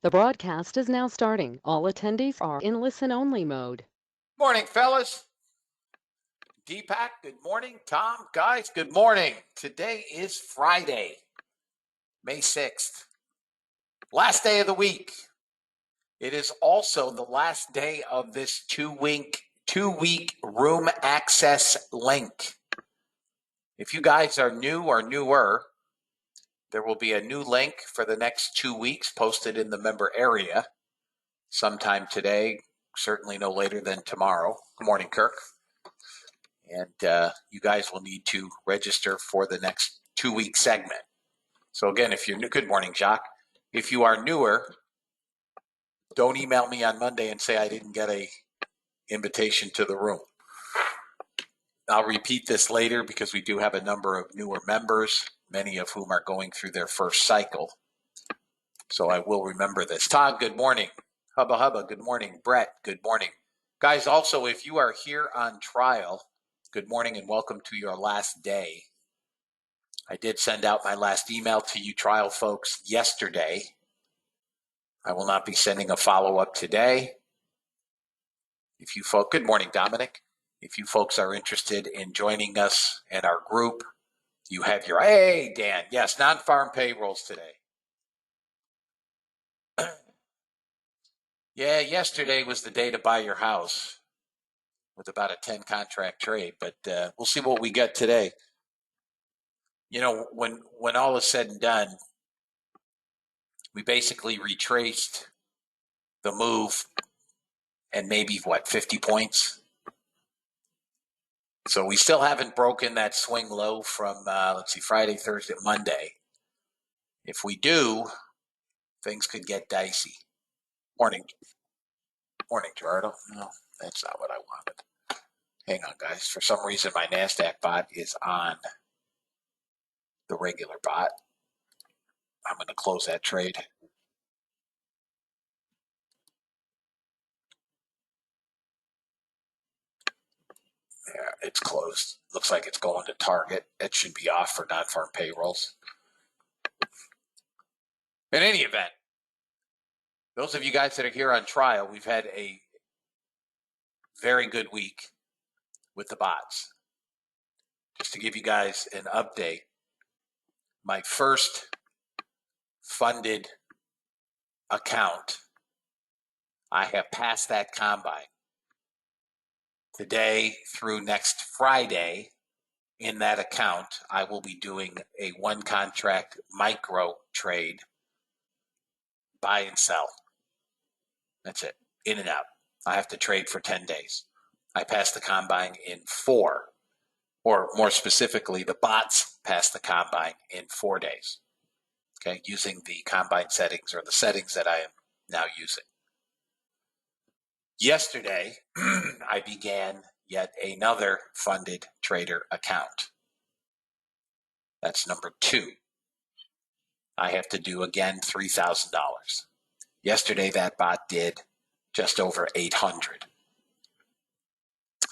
The broadcast is now starting. All attendees are in listen-only mode. Morning, fellas. Deepak, good morning. Tom, guys, good morning. Today is Friday, May 6th, last day of the week. It is also the last day of this two-week room access link. If you guys are new or newer, there will be a new link for the next 2 weeks posted in the member area sometime today, certainly no later than tomorrow. Good morning, Kirk. And you guys will need to register for the next 2-week segment. So again, if you're new, good morning, Jacques. If you are newer, don't email me on Monday and say I didn't get a invitation to the room. I'll repeat this later because we do have a number of newer members, many of whom are going through their first cycle. So I will remember this. Todd, good morning. Hubba Hubba, good morning. Brett, good morning. Guys, also, if you are here on trial, good morning and welcome to your last day. I did send out my last email to you trial folks yesterday. I will not be sending a follow-up today. If you folks, good morning, Dominic. If you folks are interested in joining us and our group, you have your, hey, Dan, yes, non-farm payrolls today. Yeah, yesterday was the day to buy your house with about a 10 contract trade, but we'll see what we get today. You know, when all is said and done, we basically retraced the move and maybe, 50 points? So we still haven't broken that swing low from, Friday, Thursday, Monday. If we do, things could get dicey. Morning, Gerardo. No, that's not what I wanted. Hang on, guys. For some reason, my NASDAQ bot is on the regular bot. I'm going to close that trade. Yeah, it's closed. Looks like it's going to target. It should be off for non-farm payrolls. In any event, those of you guys that are here on trial, we've had a very good week with the bots. Just to give you guys an update, my first funded account, I have passed that combine. Today through next Friday, in that account, I will be doing a one contract micro trade, buy and sell. That's it, in and out. I have to trade for 10 days. I passed the combine in 4, or more specifically, the bots passed the combine in 4 days. Okay, using the combine settings or the settings that I am now using. Yesterday, I began yet another funded trader account. That's number 2. I have to do again $3,000. Yesterday, that bot did just over $800.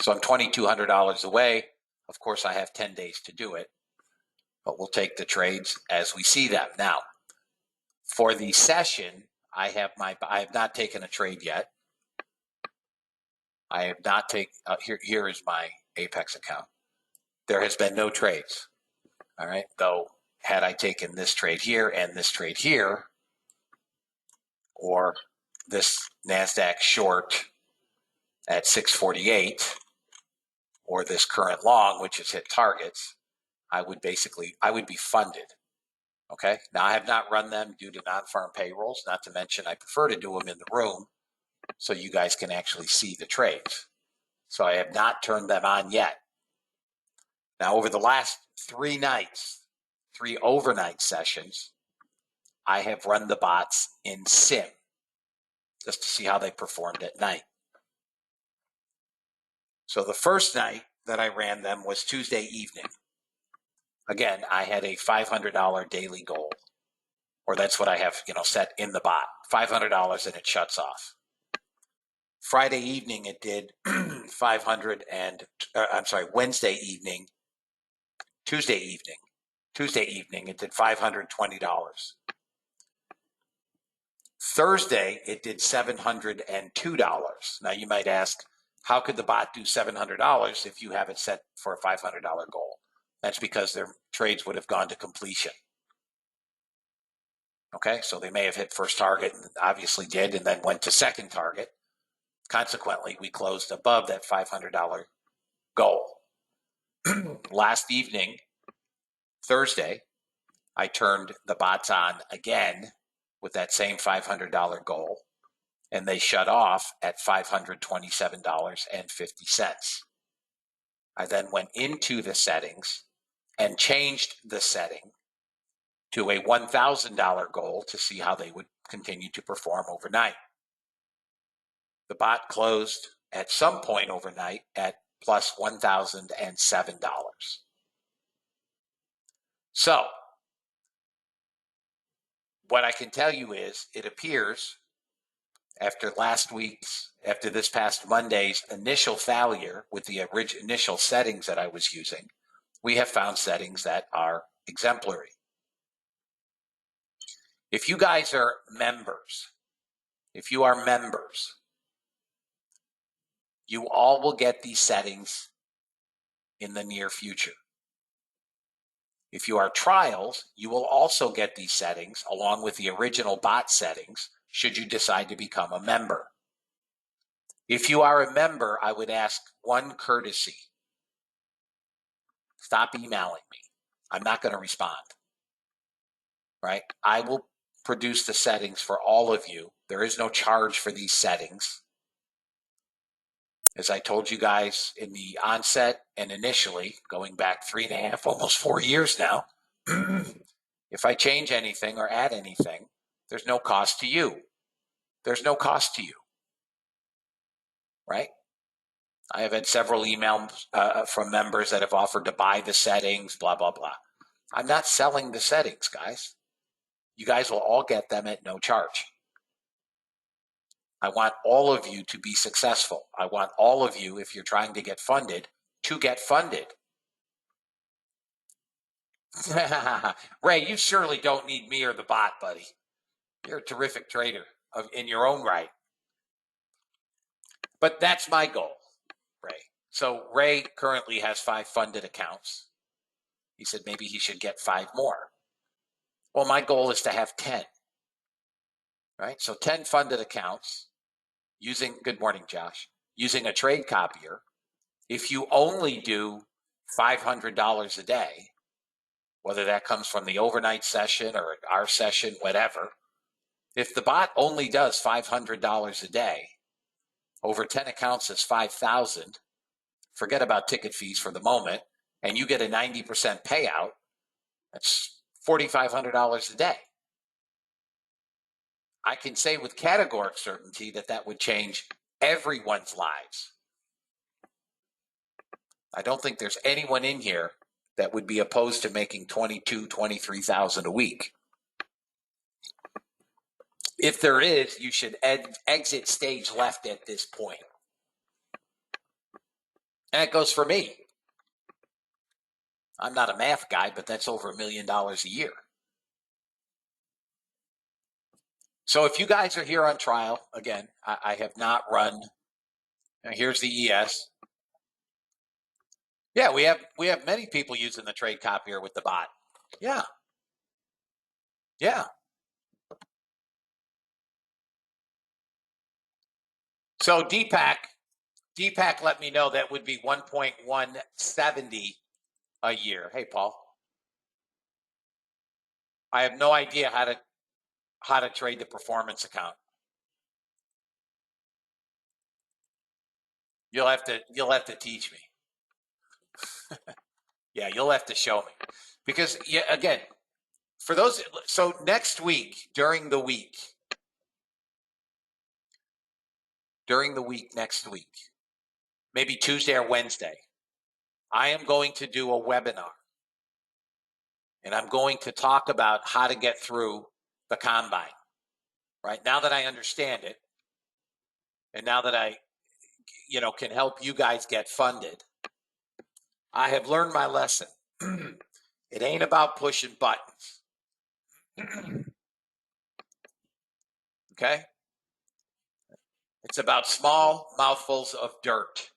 So I'm $2,200 away. Of course, I have 10 days to do it, but we'll take the trades as we see them. Now, for the session, I have not taken a trade yet. I have not taken, here is my Apex account. There has been no trades. All right. Though, had I taken this trade here and this trade here, or this NASDAQ short at 648, or this current long, which has hit targets, I would be funded. Okay. Now, I have not run them due to non-farm payrolls, not to mention I prefer to do them in the room so you guys can actually see the trades. So I have not turned them on yet. Now, over the last 3 nights, 3 overnight sessions, I have run the bots in sim just to see how they performed at night. So the first night that I ran them was Tuesday evening. Again, I had a $500 daily goal, or that's what I have, set in the bot, $500, and it shuts off. Friday evening, it did 500 and, Wednesday evening, Tuesday evening, it did $520. Thursday, it did $702. Now, you might ask, how could the bot do $700 if you have it set for a $500 goal? That's because their trades would have gone to completion. Okay, so they may have hit first target, and obviously did, and then went to second target. Consequently, we closed above that $500 goal. Last evening, Thursday, I turned the bots on again with that same $500 goal, and they shut off at $527.50. I then went into the settings and changed the setting to a $1,000 goal to see how they would continue to perform overnight. The bot closed at some point overnight at plus $1,007. So, what I can tell you is it appears after this past Monday's initial failure with the initial settings that I was using, we have found settings that are exemplary. If you guys are members, you all will get these settings in the near future. If you are trials, you will also get these settings along with the original bot settings should you decide to become a member. If you are a member, I would ask one courtesy. Stop emailing me. I'm not going to respond. Right? I will produce the settings for all of you. There is no charge for these settings. As I told you guys in the onset and initially, going back 3.5, almost 4 years now, if I change anything or add anything, there's no cost to you. There's no cost to you. Right? I have had several emails from members that have offered to buy the settings, blah, blah, blah. I'm not selling the settings, guys. You guys will all get them at no charge. I want all of you to be successful. I want all of you, if you're trying to get funded, to get funded. Ray, you surely don't need me or the bot, buddy. You're a terrific trader in your own right. But that's my goal, Ray. So Ray currently has 5 funded accounts. He said maybe he should get 5 more. Well, my goal is to have 10. Right? So 10 funded accounts using, good morning, Josh, using a trade copier. If you only do $500 a day, whether that comes from the overnight session or our session, whatever, if the bot only does $500 a day, over 10 accounts is $5,000. Forget about ticket fees for the moment, and you get a 90% payout. That's $4,500 a day. I can say with categoric certainty that that would change everyone's lives. I don't think there's anyone in here that would be opposed to making $22,000, $23,000 a week. If there is, you should exit stage left at this point. And it goes for me. I'm not a math guy, but that's over $1 million a year. So if you guys are here on trial, again, I have not run. Here's the ES. Yeah, we have many people using the trade copier with the bot. Yeah. Yeah. So Deepak let me know that would be 1.170 a year. Hey, Paul. I have no idea how to trade the performance account. You'll have to teach me. Yeah, you'll have to show me. Because yeah, again, for those, so next week, during the week next week, maybe Tuesday or Wednesday, I am going to do a webinar. And I'm going to talk about how to get through the combine. Right? Now that I understand it, and now that I, can help you guys get funded, I have learned my lesson. It ain't about pushing buttons. Okay? It's about small mouthfuls of dirt.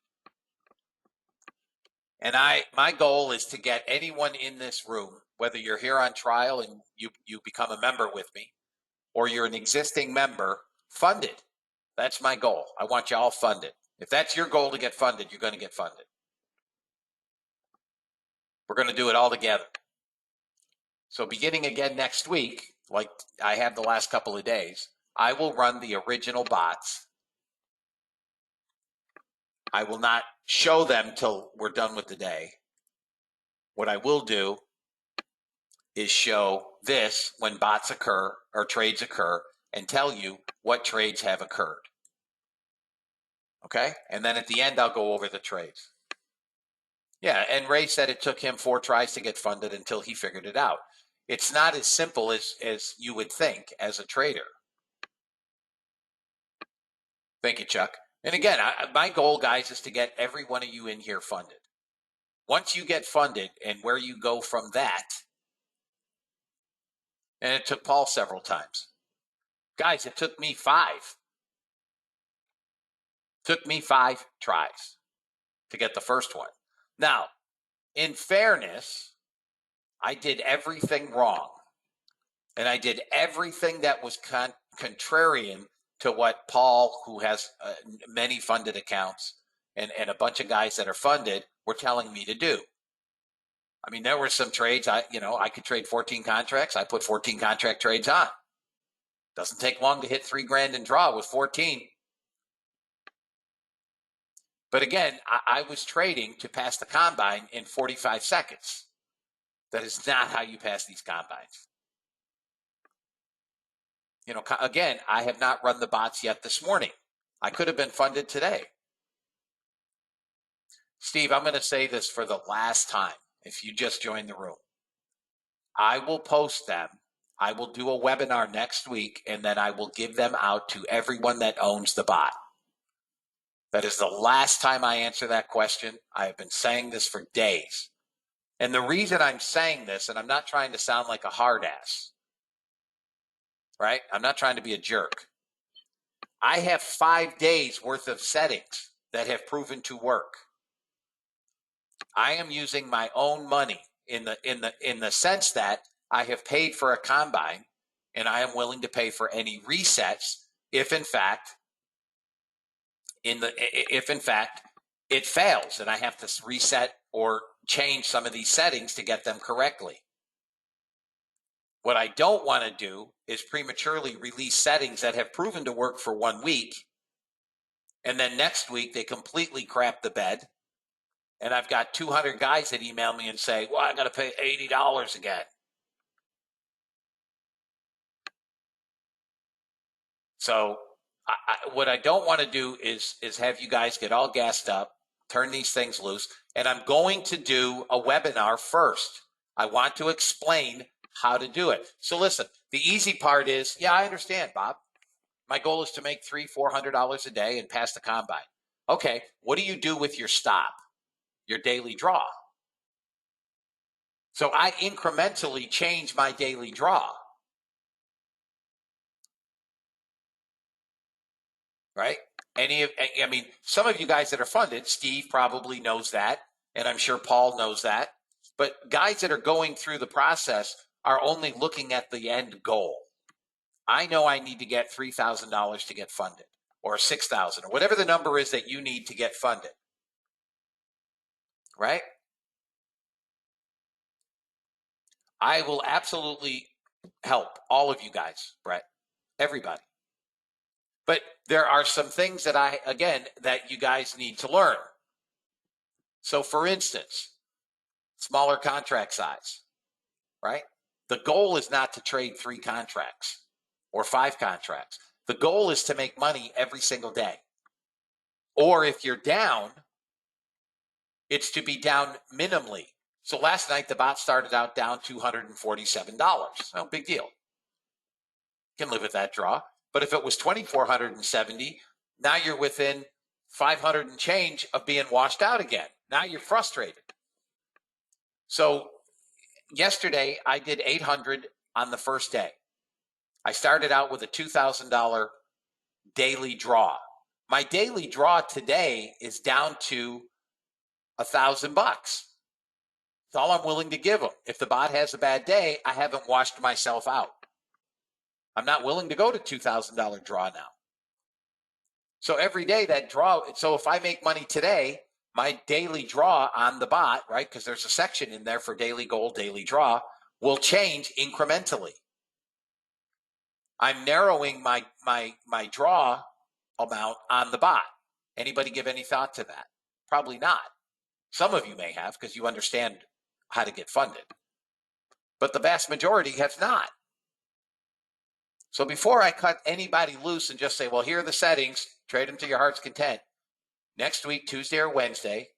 And my goal is to get anyone in this room, whether you're here on trial and you become a member with me, or you're an existing member, funded. That's my goal. I want you all funded. If that's your goal to get funded, you're going to get funded. We're going to do it all together. So beginning again next week, like I have the last couple of days, I will run the original bots. I will not show them till we're done with the day. What I will do is show this when bots occur or trades occur and tell you what trades have occurred. Okay? And then at the end, I'll go over the trades. Yeah, and Ray said it took him 4 tries to get funded until he figured it out. It's not as simple as you would think as a trader. Thank you, Chuck. And again, my goal, guys, is to get every one of you in here funded. Once you get funded and where you go from that, and it took Paul several times. Guys, it took me 5. Took me 5 tries to get the first one. Now, in fairness, I did everything wrong. And I did everything that was contrarian to what Paul, who has many funded accounts, and a bunch of guys that are funded, were telling me to do. I mean, there were some trades, I could trade 14 contracts. I put 14 contract trades on. Doesn't take long to hit $3,000 and draw with 14. But again, I was trading to pass the combine in 45 seconds. That is not how you pass these combines. Again, I have not run the bots yet this morning. I could have been funded today. Steve, I'm going to say this for the last time. If you just joined the room, I will post them. I will do a webinar next week, and then I will give them out to everyone that owns the bot. That is the last time I answer that question. I have been saying this for days. And the reason I'm saying this, and I'm not trying to sound like a hard ass, right? I'm not trying to be a jerk. I have 5 days worth of settings that have proven to work. I am using my own money in the sense that I have paid for a combine, and I am willing to pay for any resets if in fact it fails and I have to reset or change some of these settings to get them correctly. What I don't want to do is prematurely release settings that have proven to work for 1 week, and then next week they completely crap the bed. And I've got 200 guys that email me and say, well, I got to pay $80 again. So what I don't want to do is have you guys get all gassed up, turn these things loose. And I'm going to do a webinar first. I want to explain how to do it. So listen, the easy part is, yeah, I understand, Bob. My goal is to make $300-400 a day and pass the combine. Okay, what do you do with your stop? Your daily draw. So I incrementally change my daily draw. Right? Some of you guys that are funded, Steve probably knows that, and I'm sure Paul knows that. But guys that are going through the process are only looking at the end goal. I know I need to get $3,000 to get funded, or $6,000, or whatever the number is that you need to get funded. Right? I will absolutely help all of you guys, Brett, everybody. But there are some things that you guys need to learn. So for instance, smaller contract size, right? The goal is not to trade 3 contracts or 5 contracts. The goal is to make money every single day. Or if you're down, it's to be down minimally. So last night, the bot started out down $247. No big deal. Can live with that draw. But if it was 2,470, now you're within 500 and change of being washed out again. Now you're frustrated. So yesterday I did 800 on the first day. I started out with a $2,000 daily draw. My daily draw today is down to $1,000. That's all I'm willing to give them. If the bot has a bad day, I haven't washed myself out. I'm not willing to go to $2,000 draw now. So every day that draw, so if I make money today, my daily draw on the bot, right? Because there's a section in there for daily goal, daily draw, will change incrementally. I'm narrowing my draw amount on the bot. Anybody give any thought to that? Probably not. Some of you may have because you understand how to get funded. But the vast majority have not. So before I cut anybody loose and just say, well, here are the settings, trade them to your heart's content. Next week, Tuesday or Wednesday,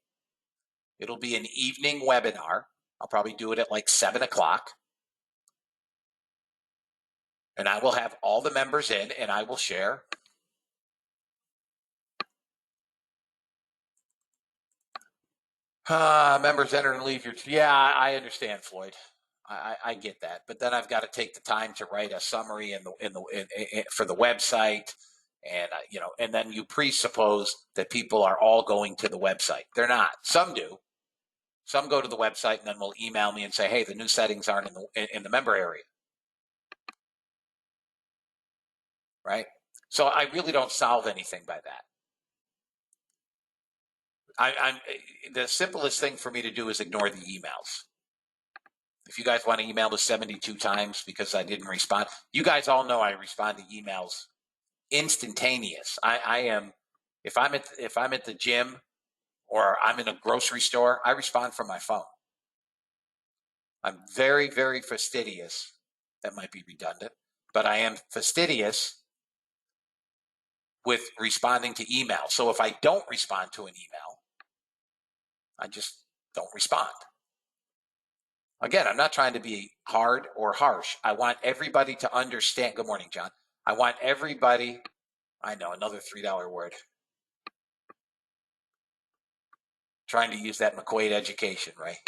it'll be an evening webinar. I'll probably do it at like 7 o'clock. And I will have all the members in and I will share. Members enter and leave your, yeah, I understand, Floyd. I get that, but then I've got to take the time to write a summary for the website, and and then you presuppose that people are all going to the website. They're not. Some do. Some go to the website and then will email me and say, "Hey, the new settings aren't in the member area." Right. So I really don't solve anything by that. The simplest thing for me to do is ignore the emails. If you guys want to email me 72 times because I didn't respond, you guys all know I respond to emails instantaneous. I am, if I'm at the gym or I'm in a grocery store, I respond from my phone. I'm very, very fastidious. That might be redundant, but I am fastidious with responding to email. So if I don't respond to an email, I just don't respond. Again, I'm not trying to be hard or harsh. I want everybody to understand. Good morning, John. I want everybody, I know, another $3 word. Trying to use that McQuaid education, right?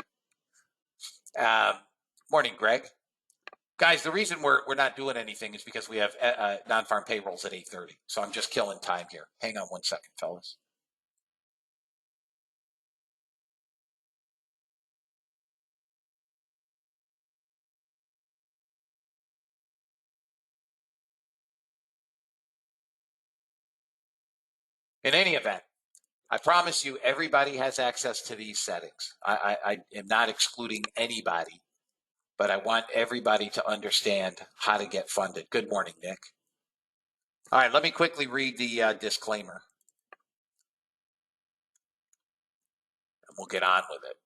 Morning, Greg. Guys, the reason we're not doing anything is because we have non-farm payrolls at 8:30. So I'm just killing time here. Hang on one second, fellas. In any event, I promise you everybody has access to these settings. I am not excluding anybody, but I want everybody to understand how to get funded. Good morning, Nick. All right, let me quickly read the disclaimer. And we'll get on with it.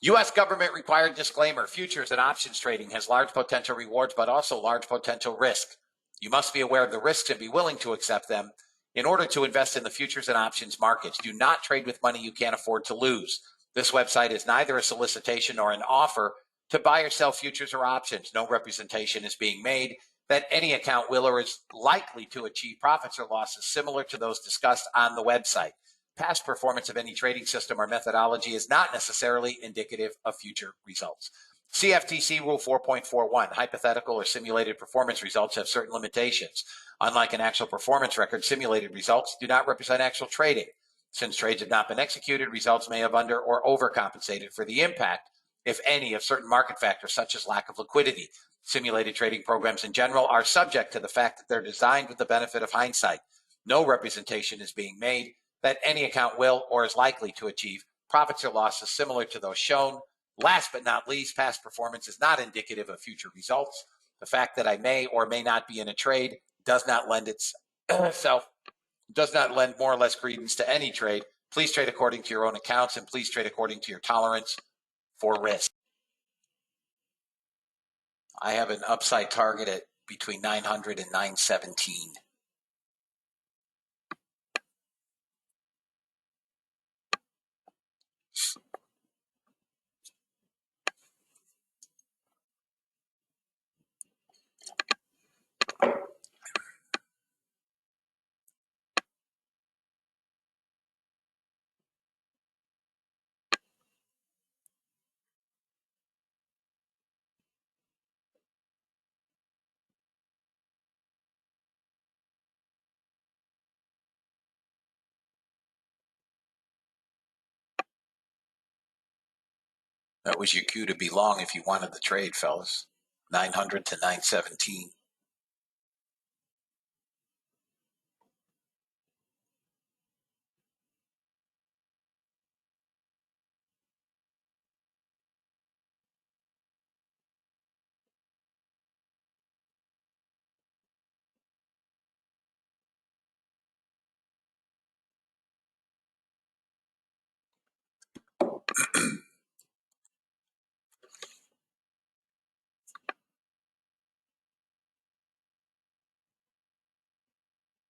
U.S. government required disclaimer. Futures and options trading has large potential rewards, but also large potential risk. You must be aware of the risks and be willing to accept them in order to invest in the futures and options markets. Do not trade with money you can't afford to lose. This website is neither a solicitation nor an offer to buy or sell futures or options. No representation is being made that any account will or is likely to achieve profits or losses similar to those discussed on the website. Past performance of any trading system or methodology is not necessarily indicative of future results. CFTC Rule 4.41, hypothetical or simulated performance results have certain limitations. Unlike an actual performance record, simulated results do not represent actual trading. Since trades have not been executed, results may have under or overcompensated for the impact, if any, of certain market factors such as lack of liquidity. Simulated trading programs in general are subject to the fact that they're designed with the benefit of hindsight. No representation is being made that any account will or is likely to achieve profits or losses similar to those shown. Last but not least, past performance is not indicative of future results. The fact that I may or may not be in a trade does not lend more or less credence to any trade. Please trade according to your own accounts and please trade according to your tolerance for risk. I have an upside target at between 900 and 917. That was your cue to be long if you wanted the trade, fellas. 900 to 917.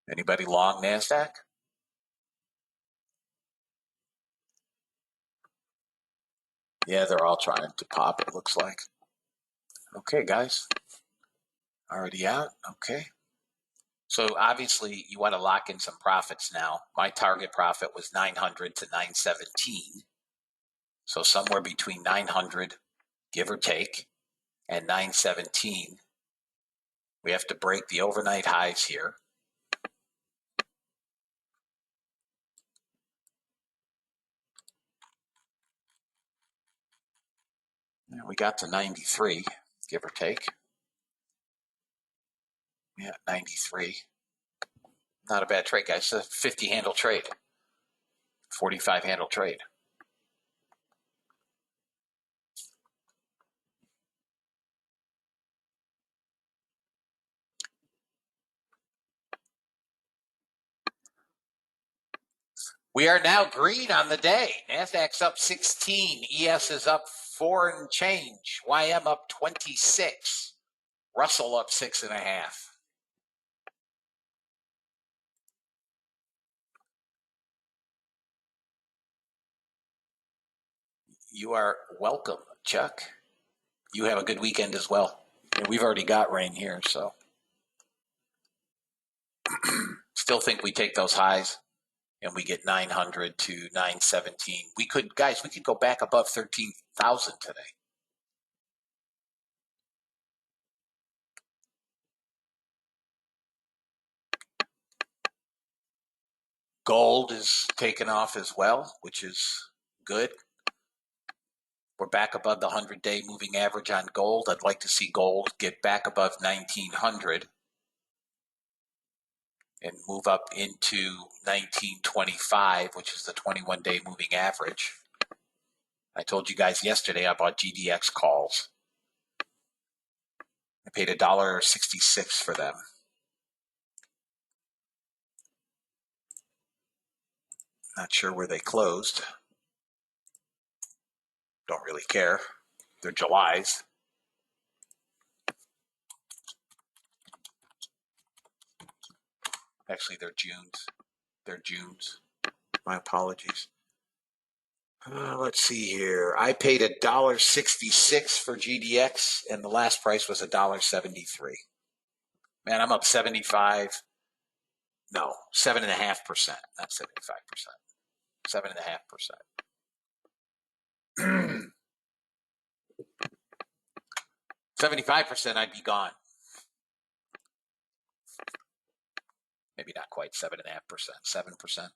Anybody long NASDAQ? Yeah, they're all trying to pop, it looks like. Okay, guys. Already out? Okay. So obviously you want to lock in some profits now. My target profit was 900 to 917. So somewhere between 900, give or take, and 917. We have to break the overnight highs here. We got to 93, give or take. Yeah, 93. Not a bad trade, guys. It's a 50 handle trade, 45 handle trade. We are now green on the day. NASDAQ's up 16. ES is up 4 and change. YM up 26. Russell up 6.5. You are welcome, Chuck. You have a good weekend as well. And we've already got rain here, so still think we take those highs and we get 900 to 917. We could go back above 13,000 today. Gold is taken off as well, which is good. We're back above the 100-day moving average on gold. I'd like to see gold get back above 1900 and move up into 1925, which is the 21-day moving average. I told you guys yesterday I bought GDX calls. I paid $1.66 for them. Not sure where they closed. Don't really care. They're July's. Actually, they're June's. They're June's. My apologies. Let's see here. I paid $1.66 for GDX, and the last price was $1.73. Man, I'm up 75. No, 7.5%, not 75%. 7.5%. 75%, I'd be gone. Maybe not quite 7.5%, 7%.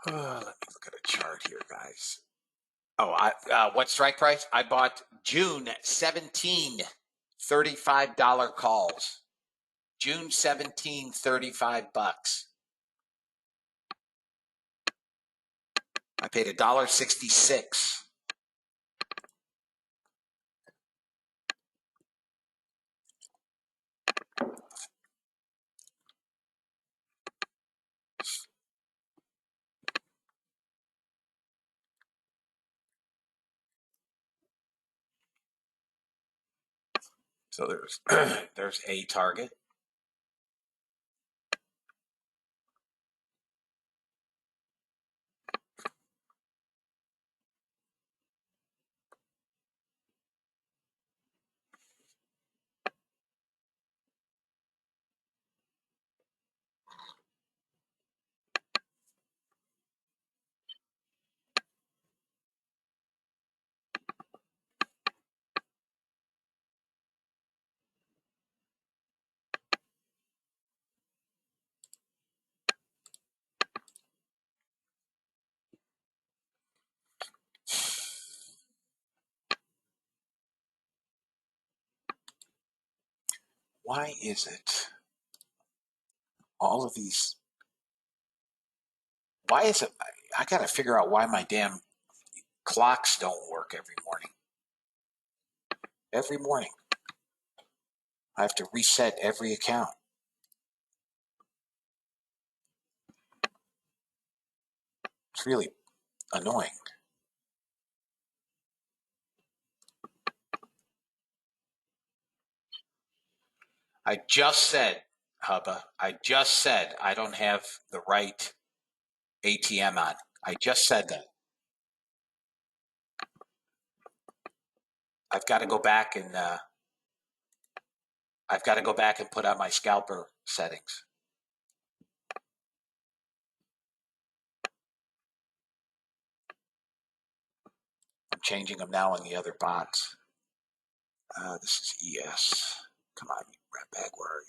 Let me look at a chart here, guys. Oh, what strike price? I bought June 17, $35 calls. June 17, $35. I paid $1.66. So there's a target. Why is it all of these? Why is it? I got to figure out why my damn clocks don't work every morning. Every morning, I have to reset every account. It's really annoying. I just said, Hubba, I just said I don't have the right ATM on. I just said that. I've got to go back and put on my scalper settings. I'm changing them now on the other bots. This is ES. Come on, rat bag, where are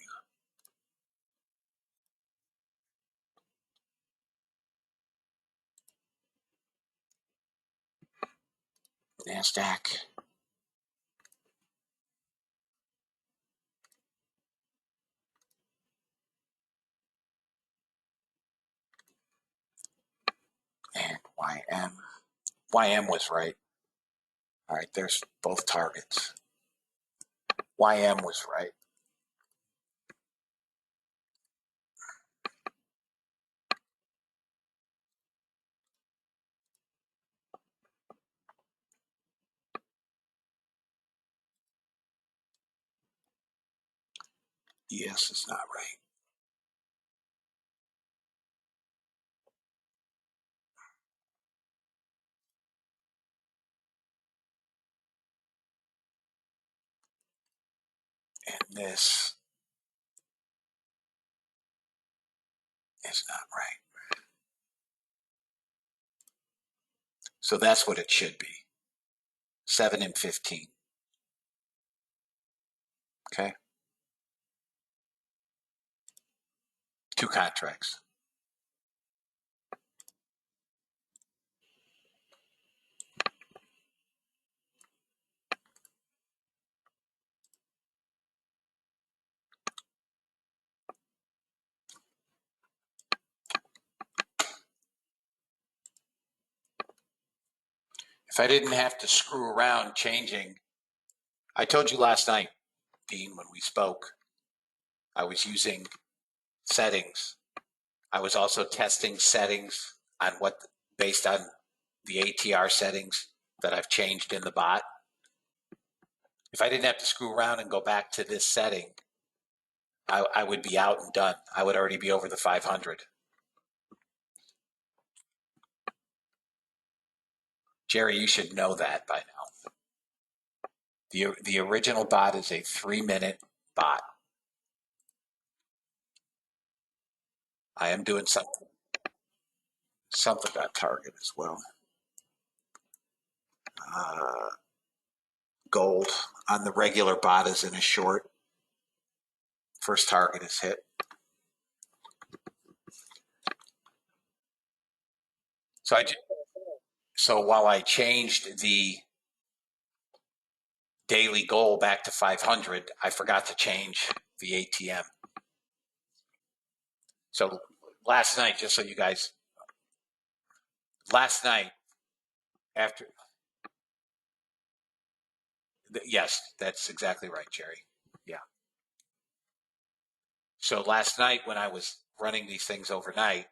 you? NASDAQ. And YM. YM was right. All right, there's both targets. YM was right. ES is not right. And this is not right. So that's what it should be. 7 and 15. Okay. 2 contracts. If I didn't have to screw around changing, I told you last night, Dean, when we spoke, I was using settings. I was also testing settings on based on the ATR settings that I've changed in the bot. If I didn't have to screw around and go back to this setting, I would be out and done. I would already be over the 500. Jerry, you should know that by now. The original bot is a 3-minute bot. I am doing something about target as well. Gold on the regular bot is in a short. First target is hit. So while I changed the daily goal back to 500, I forgot to change the ATM. So last night, just so you guys, after, yes, that's exactly right, Jerry. Yeah. So last night when I was running these things overnight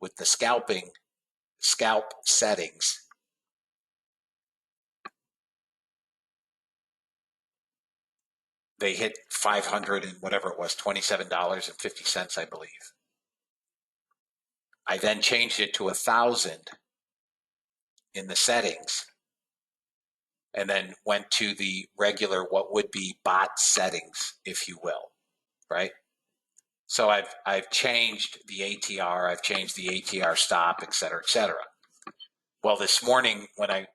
with the scalp settings, they hit 500 and whatever it was, $27.50, I believe. I then changed it to 1,000 in the settings and then went to the regular, what would be bot settings, if you will, right? So I've changed the ATR, I've changed the ATR stop, et cetera, et cetera. Well, this morning when I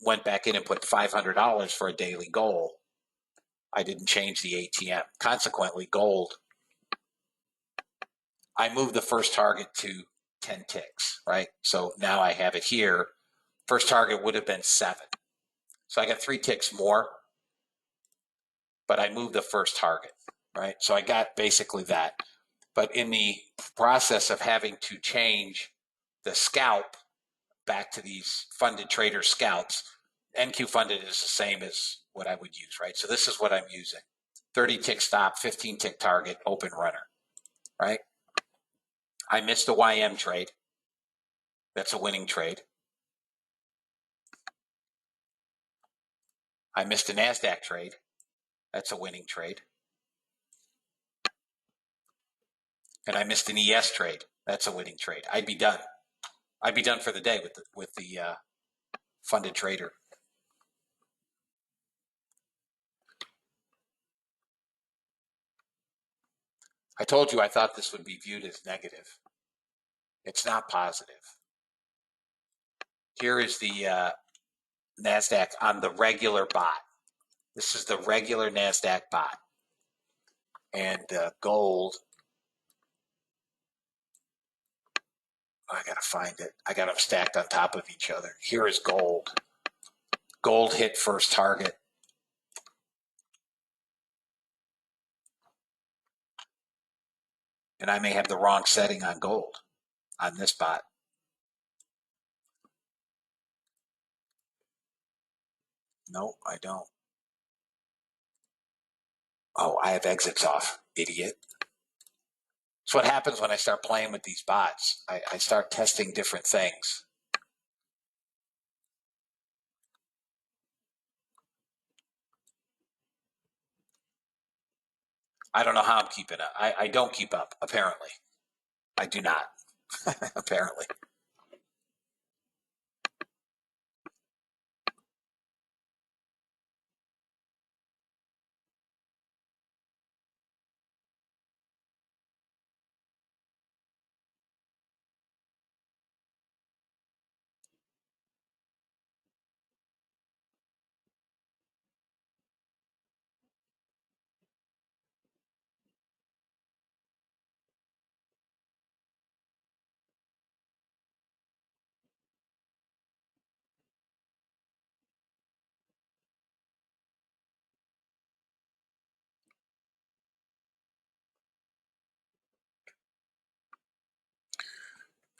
went back in and put $500 for a daily goal, I didn't change the ATM. Consequently, gold, I moved the first target to 10 ticks, right? So now I have it here. First target would have been 7. So I got 3 ticks more, but I moved the first target, right? So I got basically that. But in the process of having to change the scalp back to these funded trader scalps, NQ funded is the same as what I would use, right? So this is what I'm using. 30 tick stop, 15 tick target, open runner, right? I missed a YM trade. That's a winning trade. I missed a NASDAQ trade. That's a winning trade. And I missed an ES trade. That's a winning trade. I'd be done. I'd be done for the day with the funded trader. I told you I thought this would be viewed as negative. It's not positive. Here is the NASDAQ on the regular bot. This is the regular NASDAQ bot. And gold, I got to find it. I got them stacked on top of each other. Here is gold. Gold hit first target. And I may have the wrong setting on gold on this bot. No, I don't. Oh, I have exits off, idiot. That's what happens when I start playing with these bots. I start testing different things. I don't know how I'm keeping up. I don't keep up, apparently. I do not, apparently.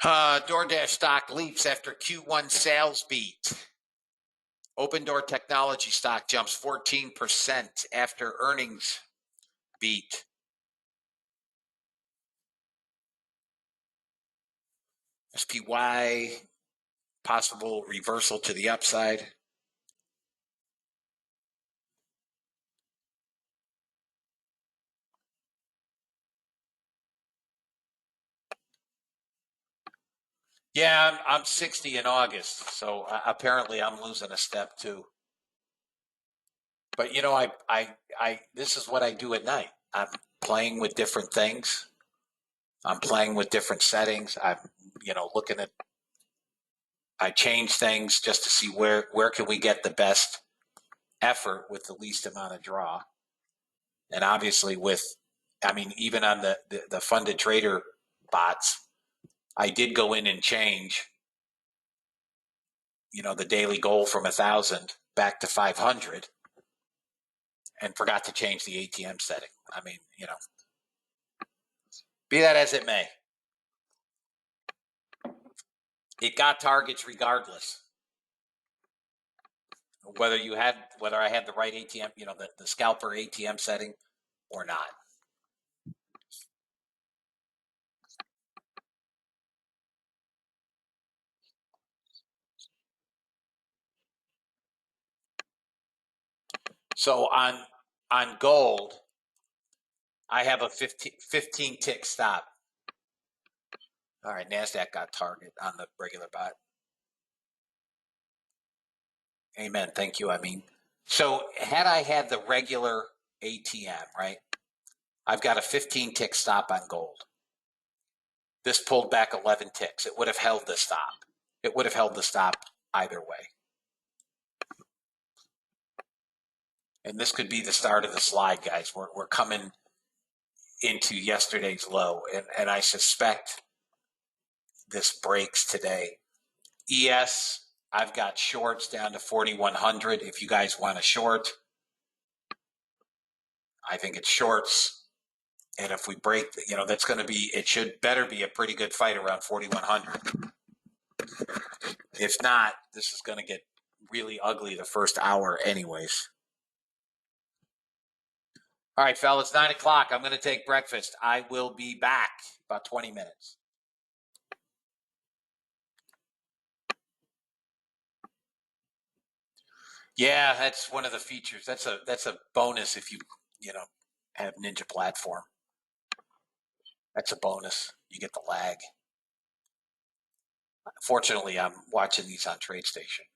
DoorDash stock leaps after Q1 sales beat. Open Door Technology stock jumps 14% after earnings beat. SPY, possible reversal to the upside. Yeah, I'm 60 in August, so apparently I'm losing a step too. But you know, I this is what I do at night. I'm playing with different things. I'm playing with different settings. I'm, looking at. I change things just to see where can we get the best effort with the least amount of draw. And obviously, even on the funded trader bots, I did go in and change, the daily goal from 1,000 back to 500, and forgot to change the ATM setting. Be that as it may, it got targets regardless. Whether I had the right ATM, the scalper ATM setting or not. So on gold, I have a 15 tick stop. All right, NASDAQ got target on the regular bot. Amen. Thank you. So had I had the regular ATM, right, I've got a 15 tick stop on gold. This pulled back 11 ticks. It would have held the stop. It would have held the stop either way. And this could be the start of the slide, guys. We're coming into yesterday's low, and I suspect this breaks today. ES, I've got shorts down to 4,100 if you guys want a short. I think it's shorts. And if we break, that's going to be, it should better be a pretty good fight around 4,100. If not, this is going to get really ugly the first hour anyways. All right, fellas, 9 o'clock. I'm going to take breakfast. I will be back about 20 minutes. Yeah, that's one of the features. That's a bonus if you have Ninja platform. That's a bonus. You get the lag. Fortunately, I'm watching these on TradeStation.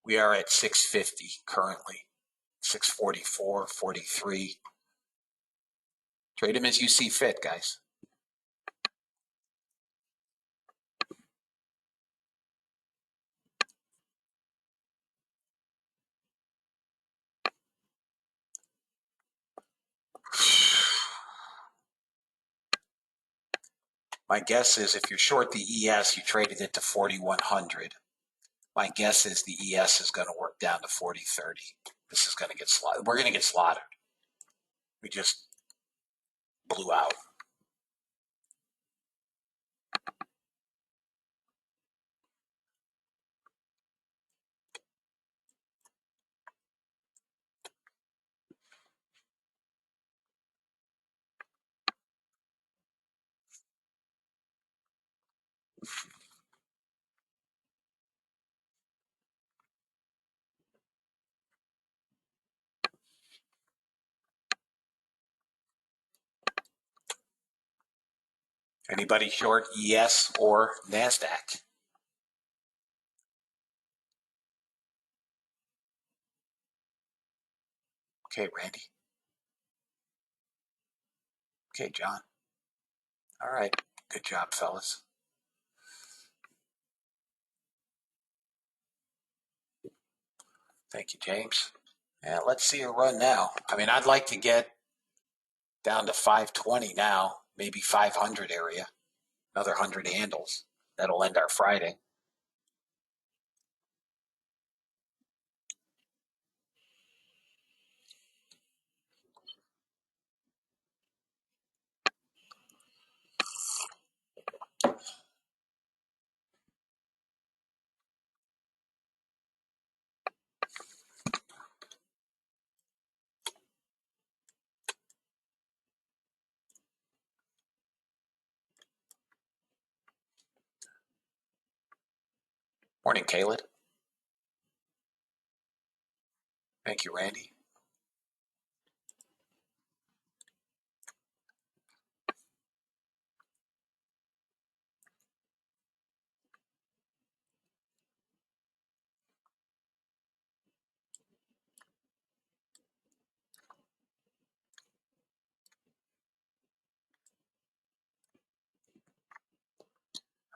We are at 650 currently, 644, 43. Trade them as you see fit, guys. My guess is if you're short the ES, you traded it to 4,100. My guess is the ES is going to work down to 40.30. This is going to get slaughtered. We're going to get slaughtered. We just blew out. Anybody short ES or NASDAQ? Okay, Randy. Okay, John. All right. Good job, fellas. Thank you, James. And let's see a run now. I mean, I'd like to get down to 520 now, maybe 500 area, another 100 handles. That'll end our Friday. Morning, Caleb. Thank you, Randy.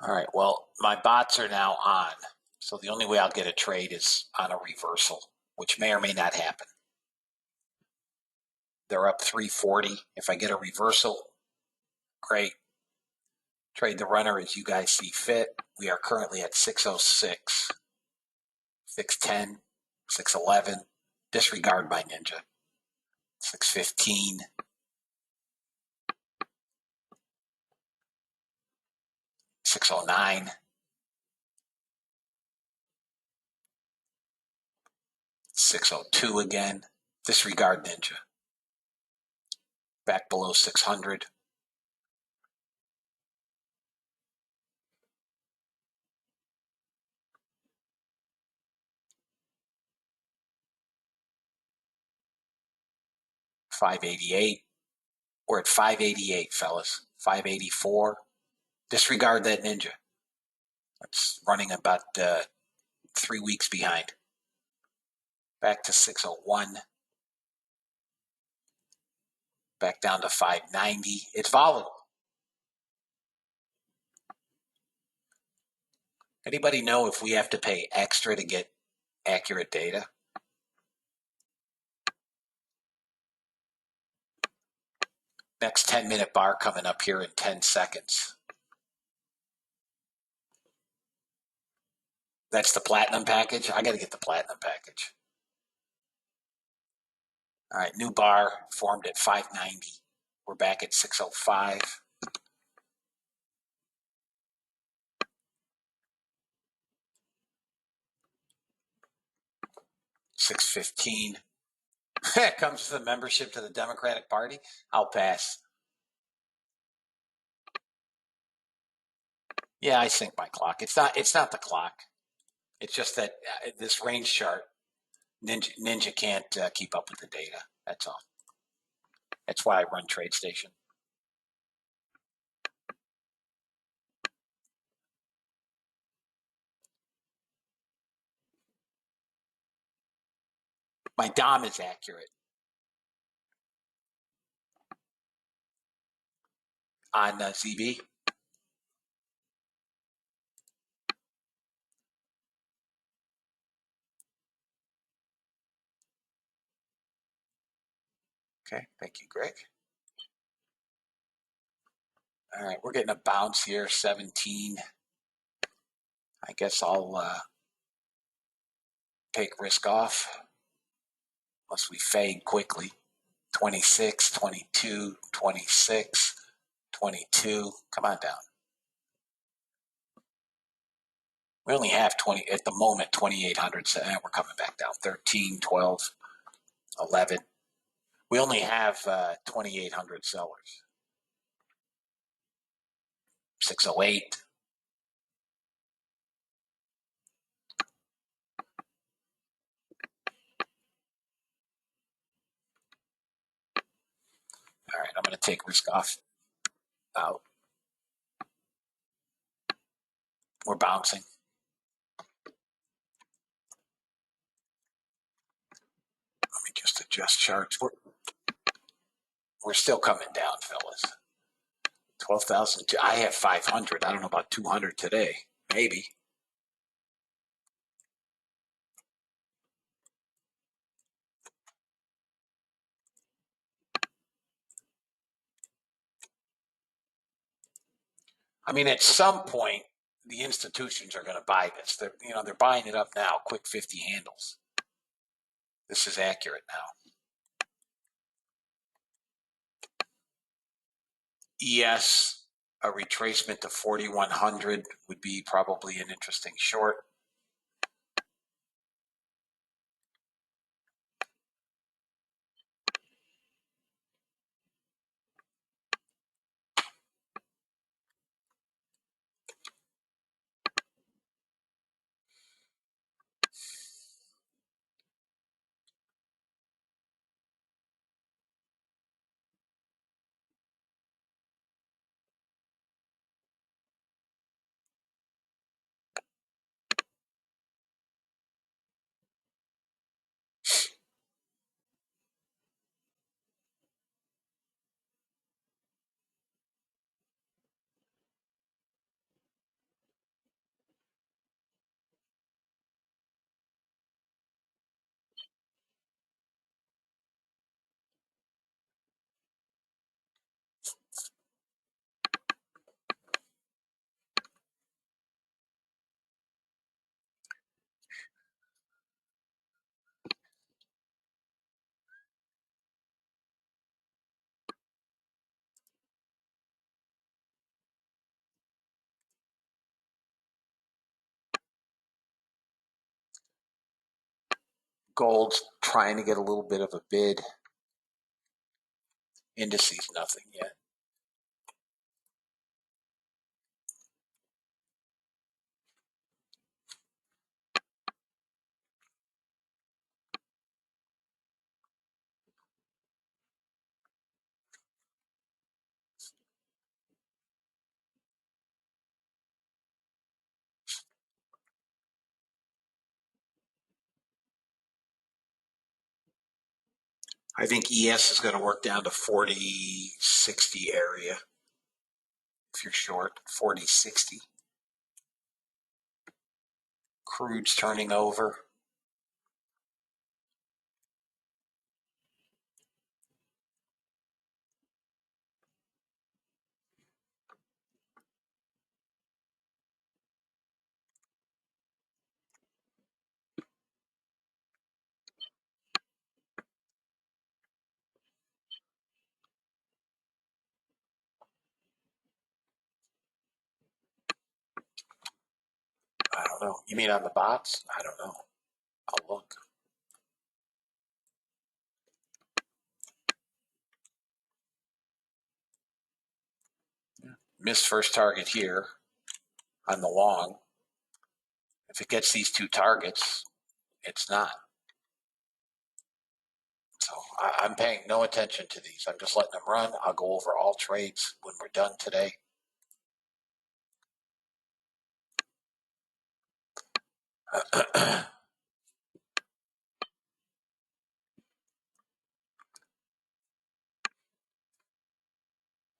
All right, well, my bots are now on. So the only way I'll get a trade is on a reversal, which may or may not happen. They're up 340. If I get a reversal, great. Trade the runner as you guys see fit. We are currently at 606, 610, 611. Disregard my Ninja. 615. 609. 602 again. Disregard Ninja. Back below 600. $588. We're at 588, fellas. 584. Disregard that Ninja. It's running about 3 weeks behind. Back to 601. Back down to 590. It's volatile. Anybody know if we have to pay extra to get accurate data? Next 10-minute bar coming up here in 10 seconds. That's the platinum package. I got to get the platinum package. All right, new bar formed at 590. We're back at 605. $6.15. It comes to the membership to the Democratic Party. I'll pass. Yeah, I sync my clock. It's not the clock. It's just that this range chart, Ninja can't keep up with the data. That's all. That's why I run TradeStation. My DOM is accurate on ZB. Okay, thank you, Greg. All right, we're getting a bounce here, 17. I guess I'll take risk off unless we fade quickly. 26, 22, 26, 22. Come on down. We only have 20 at the moment, 2,800. So we're coming back down. 13, 12, 11. We only have 2,800 sellers. 608. All right, I'm going to take risk off. Out. We're bouncing. Let me just adjust charts. We're still coming down, fellas. 12,000. I have 500. I don't know about 200 today. Maybe. I mean, at some point, the institutions are going to buy this. They're buying it up now. Quick 50 handles. This is accurate now. ES, a retracement to 4,100 would be probably an interesting short. Gold's trying to get a little bit of a bid. Indices, nothing yet. I think ES is going to work down to 40, 60 area. If you're short, 40, 60. Crude's turning over. know. You mean on the bots? I don't know. I'll look. Missed first target here on the long. If it gets these two targets, it's not. So I'm paying no attention to these. I'm just letting them run. I'll go over all trades when we're done today.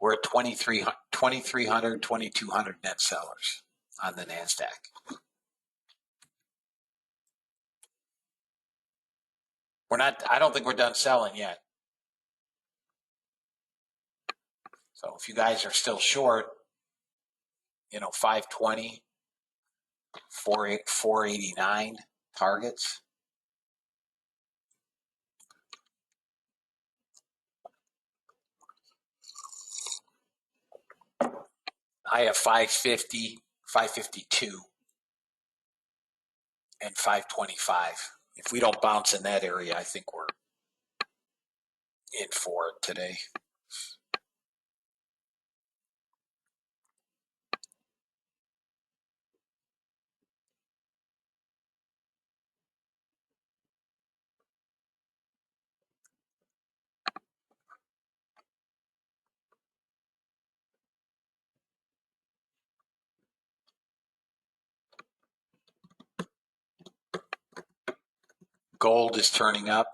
We're at 2,300, 2,200 net sellers on the NASDAQ. We're not, I don't think we're done selling yet. So if you guys are still short, 520, 489 targets. I have 550, 552, and 525. If we don't bounce in that area, I think we're in for it today. Gold is turning up.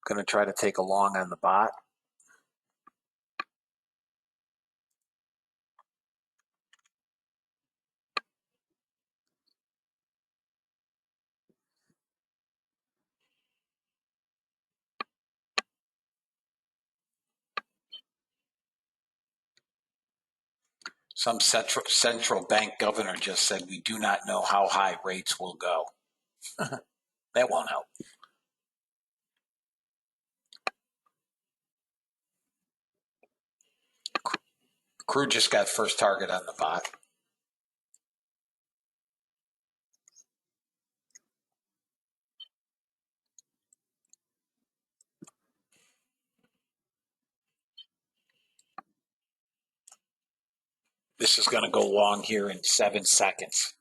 Going to try to take a long on the bot. Some central bank governor just said we do not know how high rates will go. That won't help. Crude just got first target on the bot. This is going to go long here in 7 seconds.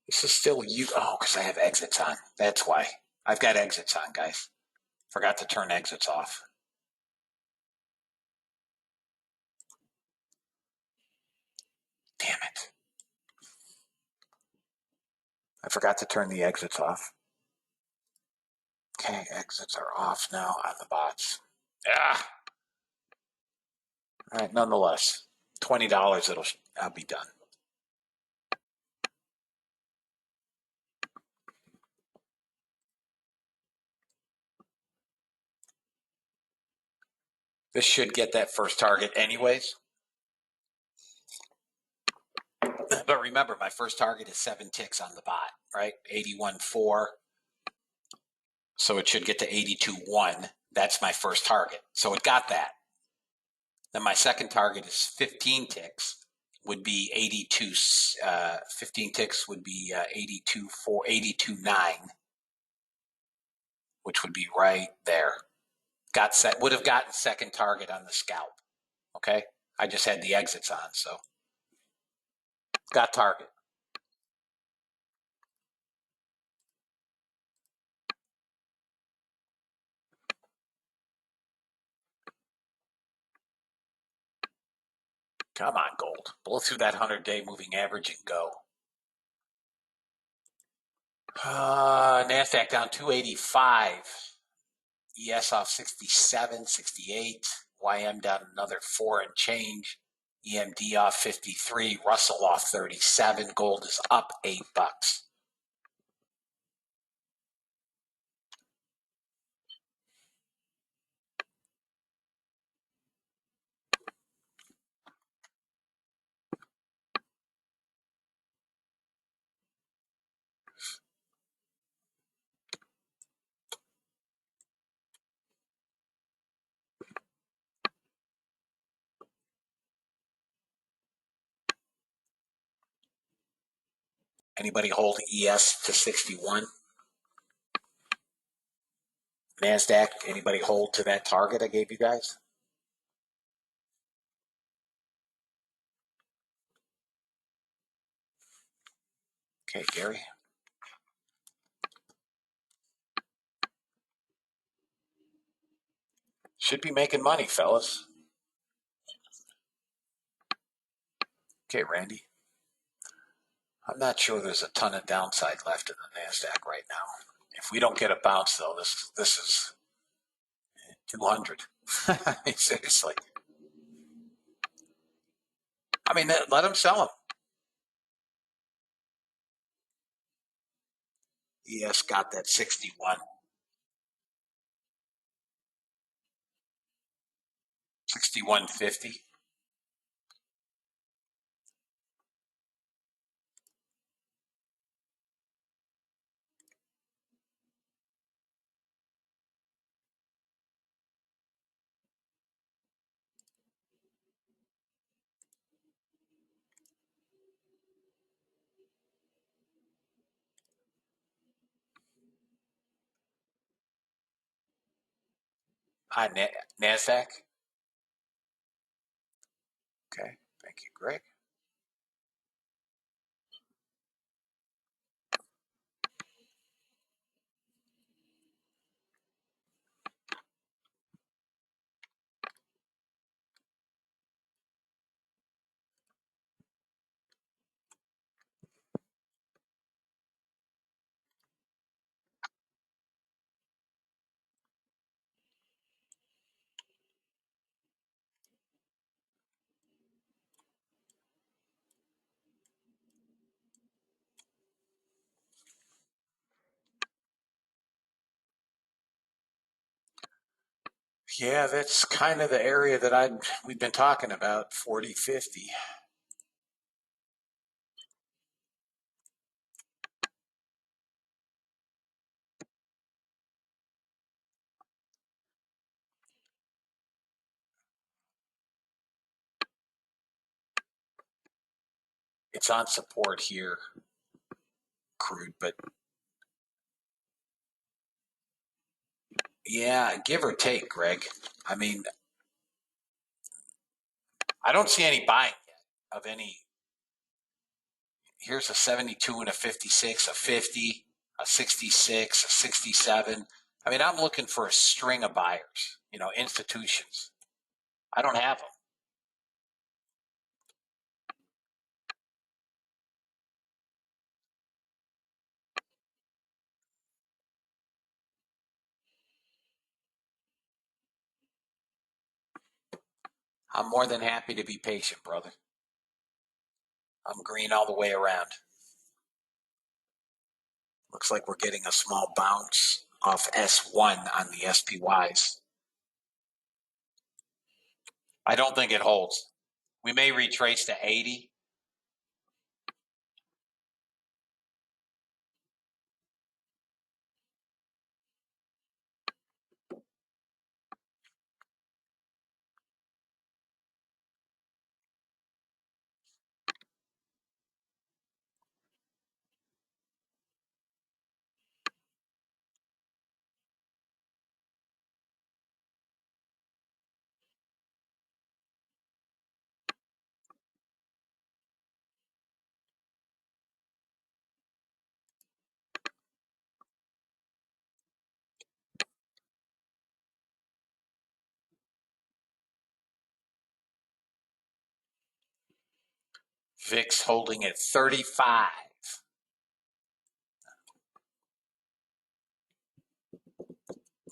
This is still because I have exits on. That's why. I've got exits on, guys. Forgot to turn exits off. Damn it. I forgot to turn the exits off. Okay, exits are off now on the bots. Ah! All right, nonetheless, $20, I'll be done. This should get that first target anyways. But remember, my first target is 7 ticks on the bot, right? 81.4. So it should get to 82.1. That's my first target. So it got that. Then my second target is 15 ticks, would be 82. 15 ticks would be 82.4, 82.9, which would be right there. Would have gotten second target on the scalp. Okay. I just had the exits on, so got target. Come on, gold. Blow through that 100-day moving average and go. NASDAQ down 285. ES off 67, 68. YM down another 4 and change. EMD off 53. Russell off 37. Gold is up $8. Anybody hold ES to 61? NASDAQ, anybody hold to that target I gave you guys? Okay, Gary. Should be making money, fellas. Okay, Randy. I'm not sure there's a ton of downside left in the NASDAQ right now. If we don't get a bounce, though, this is 200. Seriously. I mean, let them sell them. ES got that 61. 61.50. NASDAQ. Okay, thank you, Greg. Yeah, that's kind of the area that we've been talking about, 40, 50. It's on support here, crude, but yeah, give or take, Greg. I mean, I don't see any buying yet of any. Here's a 72 and a 56, a 50, a 66, a 67. I mean, I'm looking for a string of buyers, institutions. I don't have them. I'm more than happy to be patient, brother. I'm green all the way around. Looks like we're getting a small bounce off S1 on the SPYs. I don't think it holds. We may retrace to 80. VIX holding at 35.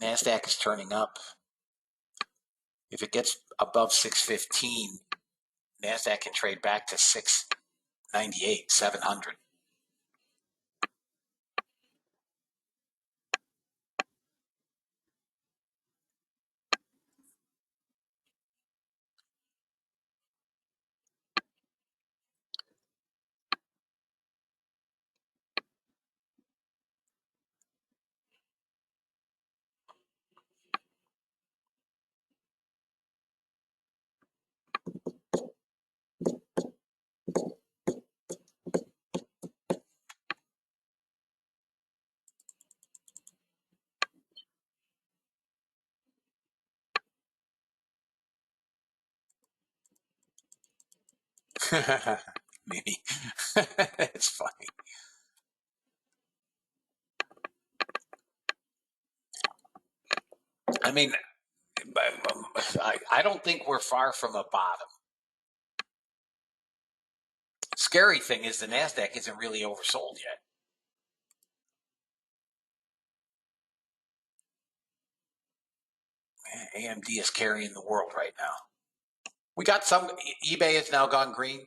NASDAQ is turning up. If it gets above 615, NASDAQ can trade back to 698, 700. Maybe. It's funny. I mean, I don't think we're far from a bottom. Scary thing is the NASDAQ isn't really oversold yet. Man, AMD is carrying the world right now. We got some, eBay has now gone green.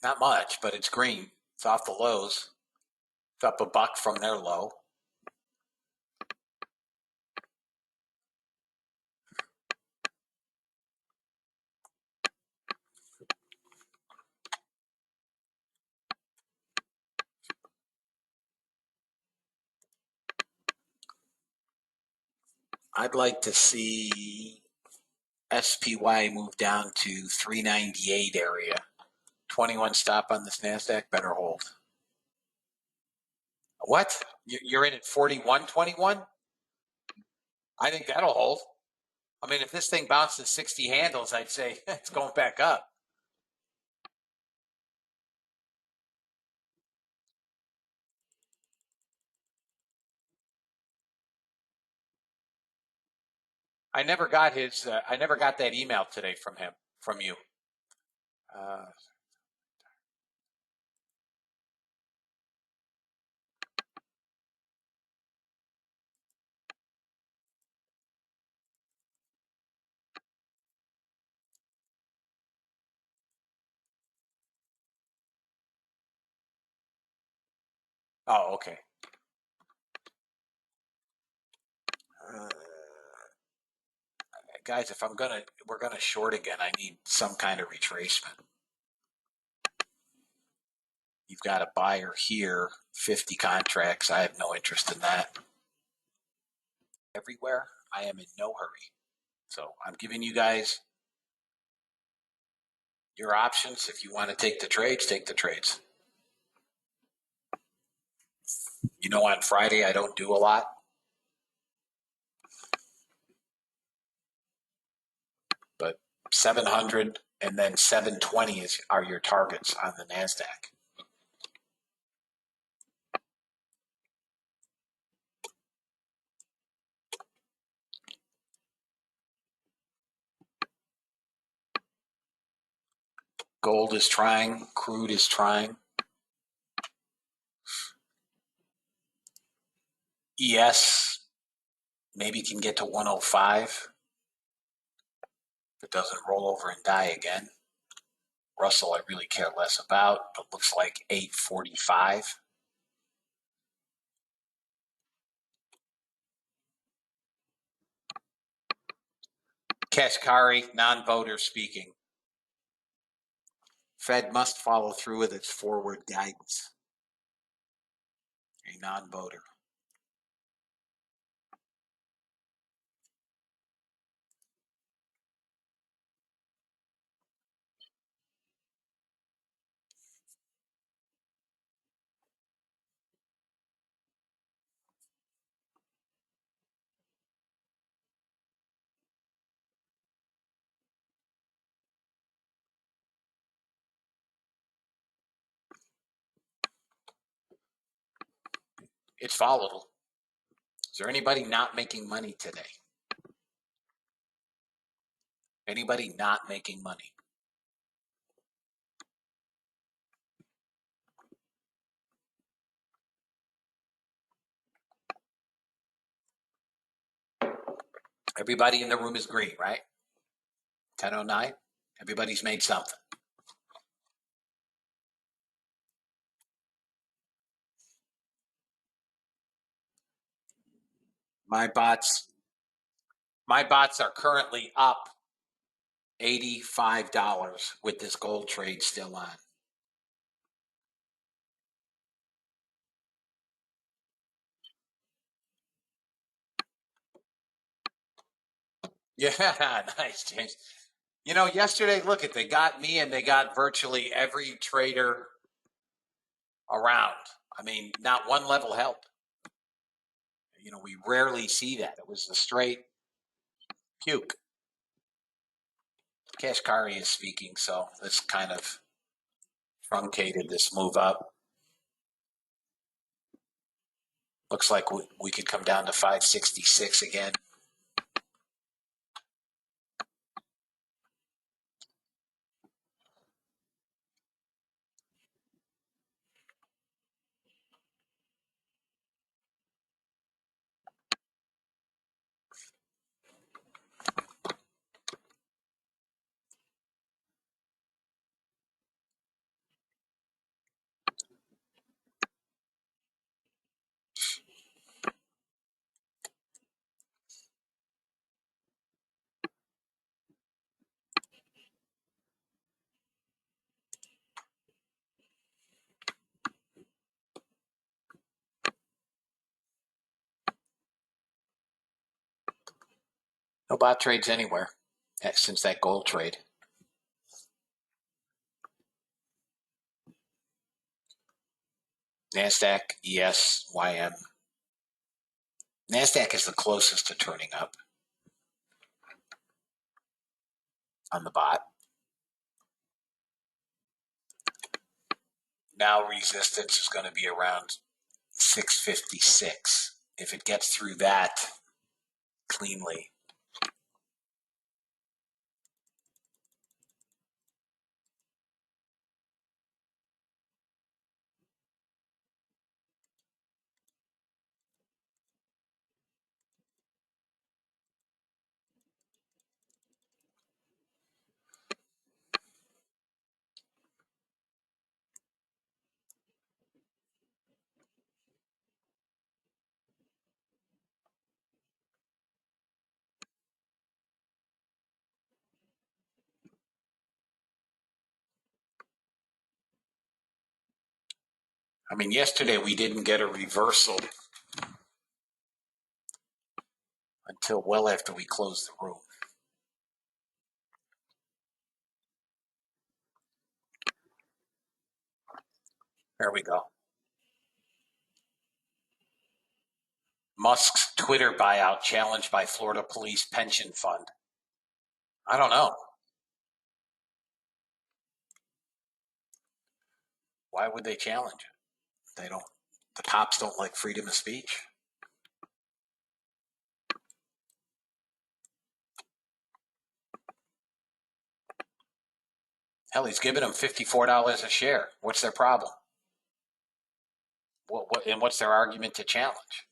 Not much, but it's green. It's off the lows. It's up $1 from their low. I'd like to see SPY move down to 398 area. 21 stop on this NASDAQ, better hold. What? You're in at 41.21? I think that'll hold. I mean, if this thing bounces 60 handles, I'd say it's going back up. I never got his. I never got that email today from him, from you. Oh, okay. Guys, if we're gonna short again, I need some kind of retracement. You've got a buyer here, 50 contracts. I have no interest in that. Everywhere, I am in no hurry. So I'm giving you guys your options. If you want to take the trades, take the trades. You know, on Friday, I don't do a lot. But 700 and then 720 are your targets on the NASDAQ. Gold is trying, crude is trying. ES maybe can get to 105 if it doesn't roll over and die again. Russell, I really care less about, but looks like 845. Kashkari, non-voter speaking. Fed must follow through with its forward guidance. A non-voter. It's volatile. Is there anybody not making money today? Anybody not making money? Everybody in the room is green, right? 10:09. Everybody's made something. My bots are currently up $85 with this gold trade still on. Yeah, nice, James. You know, yesterday, look at, they got me and they got virtually every trader around. I mean, not one level held. You know, we rarely see that. It was a straight puke. Kashkari is speaking, so this kind of truncated this move up. Looks like we could come down to 566 again. No bot trades anywhere since that gold trade. NASDAQ, ES, YM. NASDAQ is the closest to turning up on the bot. Now resistance is going to be around 656. If it gets through that cleanly, I mean, yesterday we didn't get a reversal until well after we closed the room. There we go. Musk's Twitter buyout challenged by Florida Police Pension Fund. I don't know. Why would they challenge it? They don't. The cops don't like freedom of speech. Hell, he's giving them $54 a share. What's their problem? And what's their argument to challenge?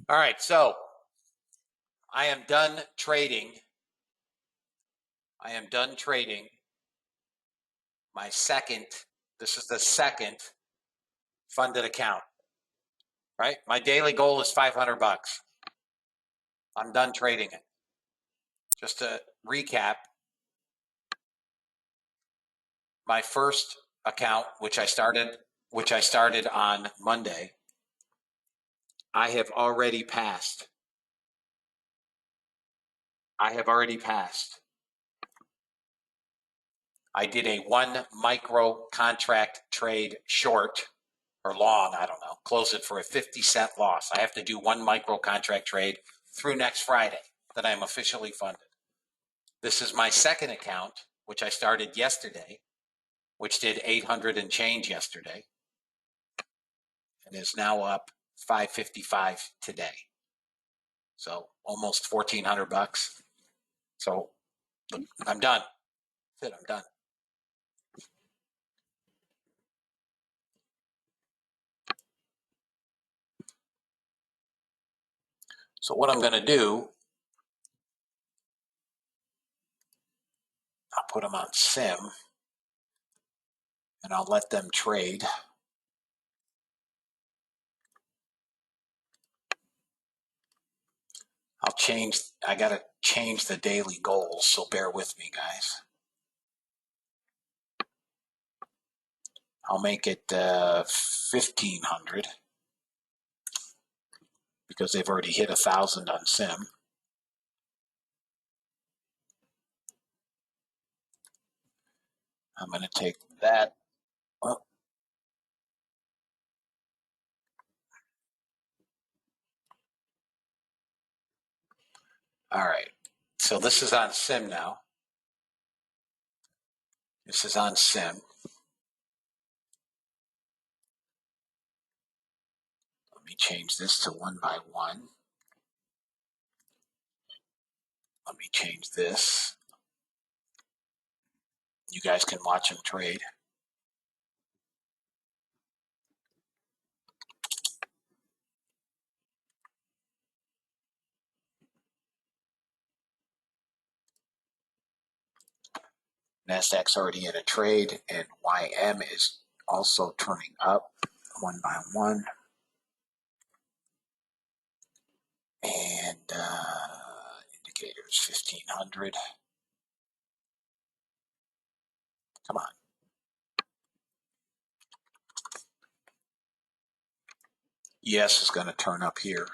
All right, so I am done trading. I am done trading my second. This is the second funded account, right? My daily goal is $500. I'm done trading it. Just to recap, my first account, which I started on Monday, I have already passed. I did a 1 micro contract trade short or long, I don't know, close it for a 50-cent loss. I have to do 1 micro contract trade through next Friday that I'm officially funded. This is my second account, which I started yesterday, which did 800 and change yesterday, and is now up 555 today. So almost $1,400. So I'm done. That's it, I'm done. So what I'm going to do, I'll put them on Sim, and I'll let them trade. I got to change the daily goals, so bear with me, guys. I'll make it 1,500 because they've already hit 1,000 on Sim. I'm going to take that Well, all right. So this is on sim now. This is on sim. Let me change this to 1x1. Let me change this. You guys can watch them trade. NASDAQ's already in a trade, and YM is also turning up 1x1. And indicators 1500. Come on. ES is going to turn up here.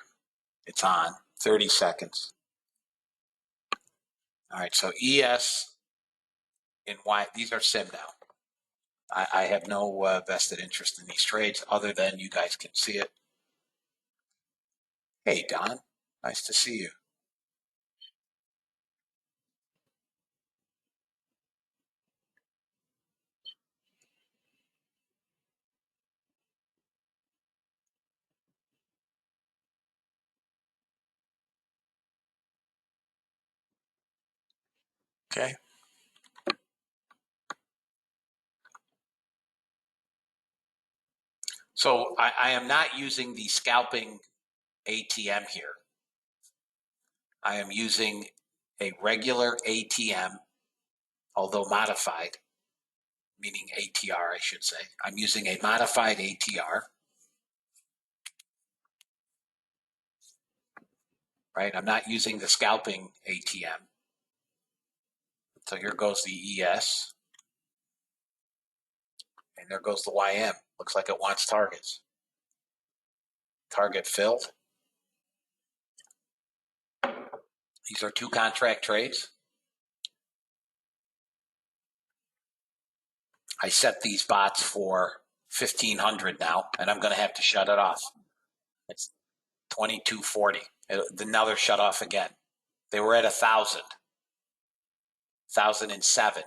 It's on 30 seconds. All right, so ES and Y, these are sim now. I have no vested interest in these trades other than you guys can see it. Hey, Don, nice to see you. Okay. So I am not using the scalping ATM here. I am using a regular ATM, although modified, meaning ATR, I should say. I'm using a modified ATR, right? I'm not using the scalping ATM. So here goes the ES, and there goes the YM. Looks like it wants targets. Target filled. These are 2 contract trades. I set these bots for 1500 now, and I'm going to have to shut it off. It's 2240. Now they're shut off again. They were at 1,000, 1,007.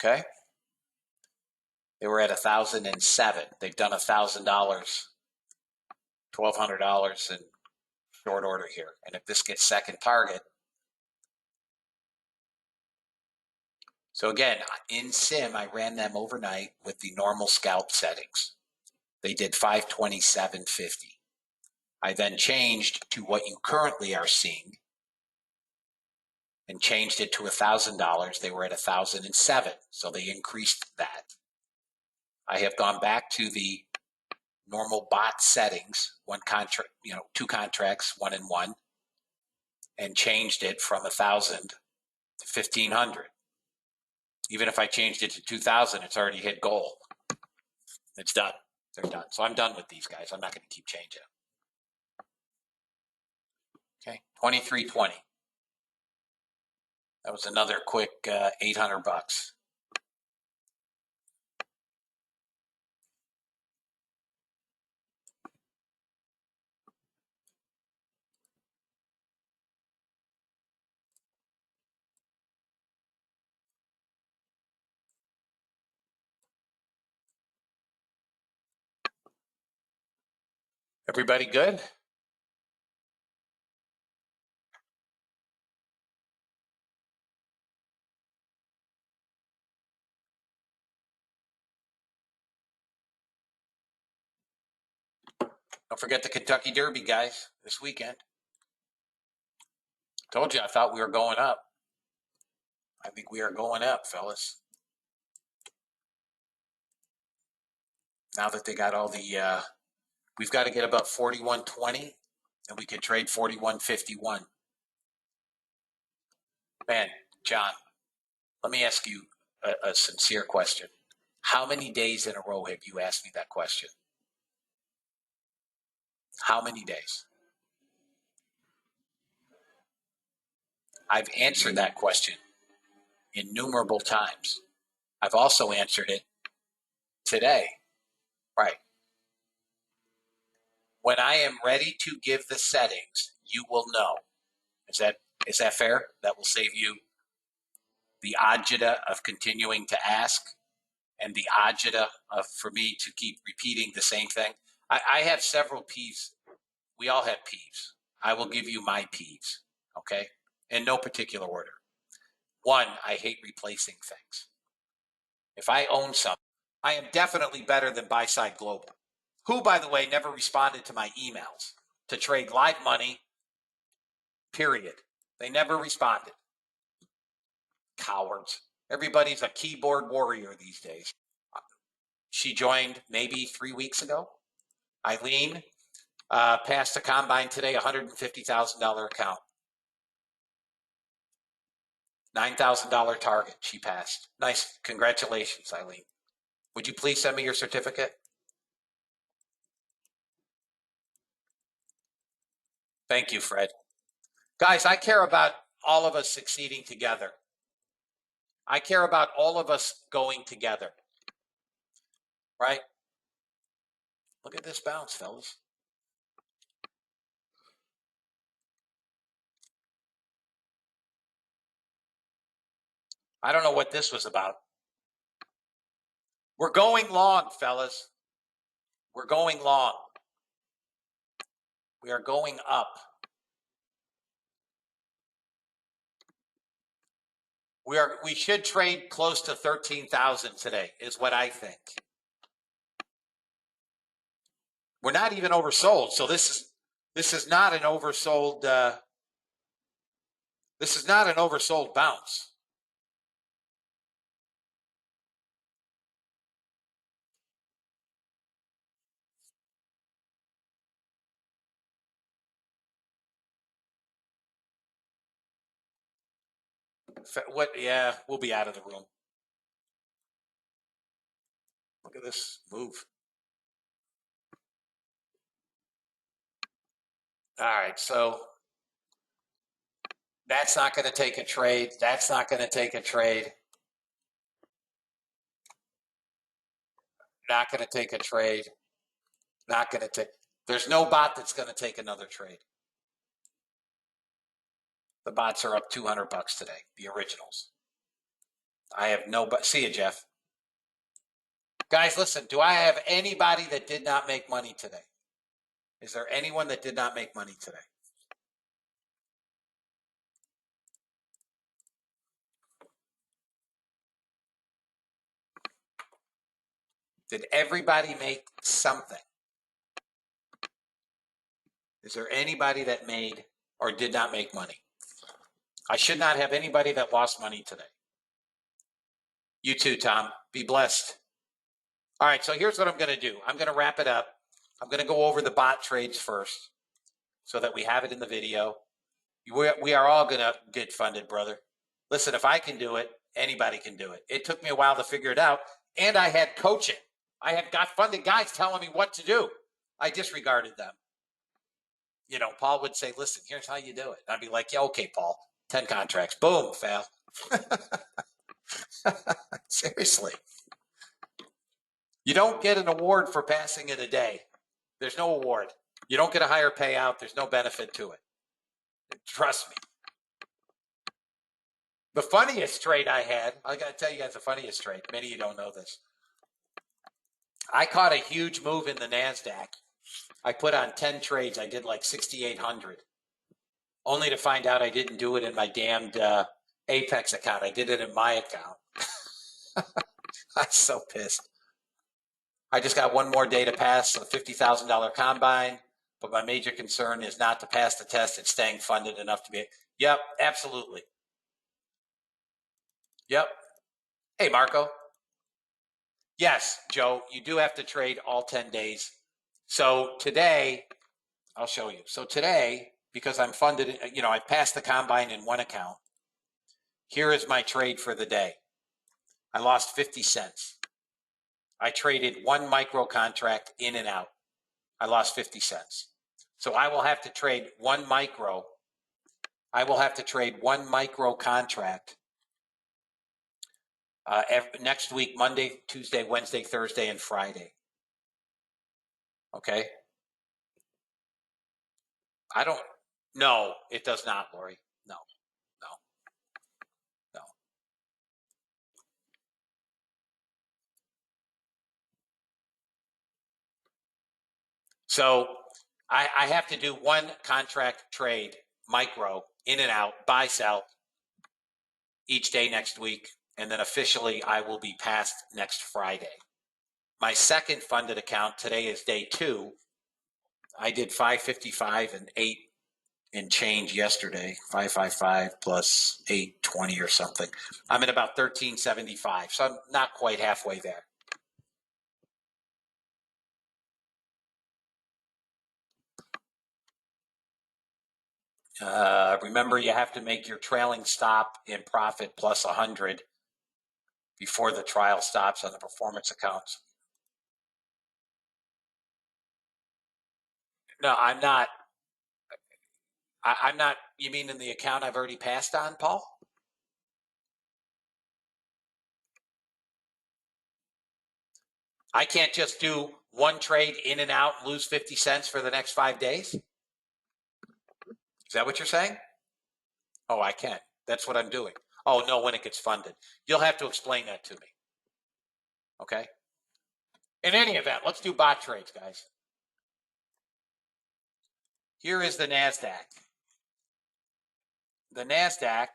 Okay. They were at 1,007. They've done $1,000, $1,200 in short order here. And if this gets second target, so again, in sim, I ran them overnight with the normal scalp settings. They did 527.50. I then changed to what you currently are seeing and changed it to $1,000. They were at 1,007, so they increased that. I have gone back to the normal bot settings, 2 contracts, 1 and 1, and changed it from 1,000 to 1,500. Even if I changed it to 2,000, it's already hit goal. It's done. They're done. So I'm done with these guys. I'm not going to keep changing. Okay, 2320. That was another quick $800. Everybody good? Don't forget the Kentucky Derby, guys, this weekend. Told you I thought we were going up. I think we are going up, fellas. Now that they got all the, we've got to get about 41.20, and we could trade 41.51. Man, John, let me ask you a sincere question. How many days in a row have you asked me that question? How many days? I've answered that question innumerable times. I've also answered it today. Right. When I am ready to give the settings, you will know. Is that fair? That will save you the agita of continuing to ask and the agita of for me to keep repeating the same thing. I have several peeves. We all have peeves. I will give you my peeves, okay? In no particular order. One, I hate replacing things. If I own something, I am definitely better than Buy Side Global, who, by the way, never responded to my emails to trade live money, period. They never responded. Cowards. Everybody's a keyboard warrior these days. She joined maybe 3 weeks ago. Eileen passed the combine today, $150,000 account. $9,000 target she passed. Nice. Congratulations, Eileen. Would you please send me your certificate? Thank you, Fred. Guys, I care about all of us succeeding together. I care about all of us going together. Right? Look at this bounce, fellas. I don't know what this was about. We're going long, fellas. We're going long. We are going up. We should trade close to 13,000 today, is what I think. We're not even oversold, so this is not an oversold. This is not an oversold bounce. What? Yeah, we'll be out of the room. Look at this move. All right, so that's not going to take a trade. That's not going to take a trade. Not going to take a trade. Not going to take. There's no bot that's going to take another trade. The bots are up $200 today. The originals. I have no. But see you, Jeff. Guys, listen. Do I have anybody that did not make money today? Is there anyone that did not make money today? Did everybody make something? Is there anybody that made or did not make money? I should not have anybody that lost money today. You too, Tom. Be blessed. All right, so here's what I'm going to do. I'm going to wrap it up. I'm going to go over the bot trades first so that we have it in the video. We are all going to get funded, brother. Listen, if I can do it, anybody can do it. It took me a while to figure it out, and I had coaching. I had got funded guys telling me what to do. I disregarded them. You know, Paul would say, listen, here's how you do it. And I'd be like, yeah, okay, Paul, 10 contracts. Boom, fail. Seriously. You don't get an award for passing it a day. There's no award. You don't get a higher payout. There's no benefit to it. Trust me. The funniest trade I had, I got to tell you guys the funniest trade. Many of you don't know this. I caught a huge move in the NASDAQ. I put on 10 trades. I did like 6,800. Only to find out I didn't do it in my damned Apex account. I did it in my account. I'm so pissed. I just got one more day to pass a $50,000 combine, but my major concern is not to pass the test. It's staying funded enough to be. Yep, absolutely. Yep. Hey, Marco. Yes, Joe, you do have to trade all 10 days. So today, I'll show you. So today, because I'm funded, you know, I passed the combine in one account. Here is my trade for the day. I lost 50 cents. I traded one micro contract in and out. I lost 50 cents. So I will have to trade one micro I will have to trade one micro contract next week, Monday, Tuesday, Wednesday, Thursday, and Friday. Okay? No, it does not, Lori. No. So I have to do one contract trade, micro, in and out, buy, sell, each day next week. And then officially I will be passed next Friday. My second funded account, today is day 2. I did 555 and 8 and change yesterday, 555 plus 820 or something. I'm at about 1375, so I'm not quite halfway there. Remember, you have to make your trailing stop in profit plus 100 before the trial stops on the performance accounts. No, I'm not. I'm not. You mean in the account I've already passed on, Paul? I can't just do one trade in and out and lose 50 cents for the next 5 days? Is that what you're saying? Oh, I can. That's what I'm doing. Oh, no, when it gets funded. You'll have to explain that to me. Okay? In any event, let's do bot trades, guys. Here is the NASDAQ. The NASDAQ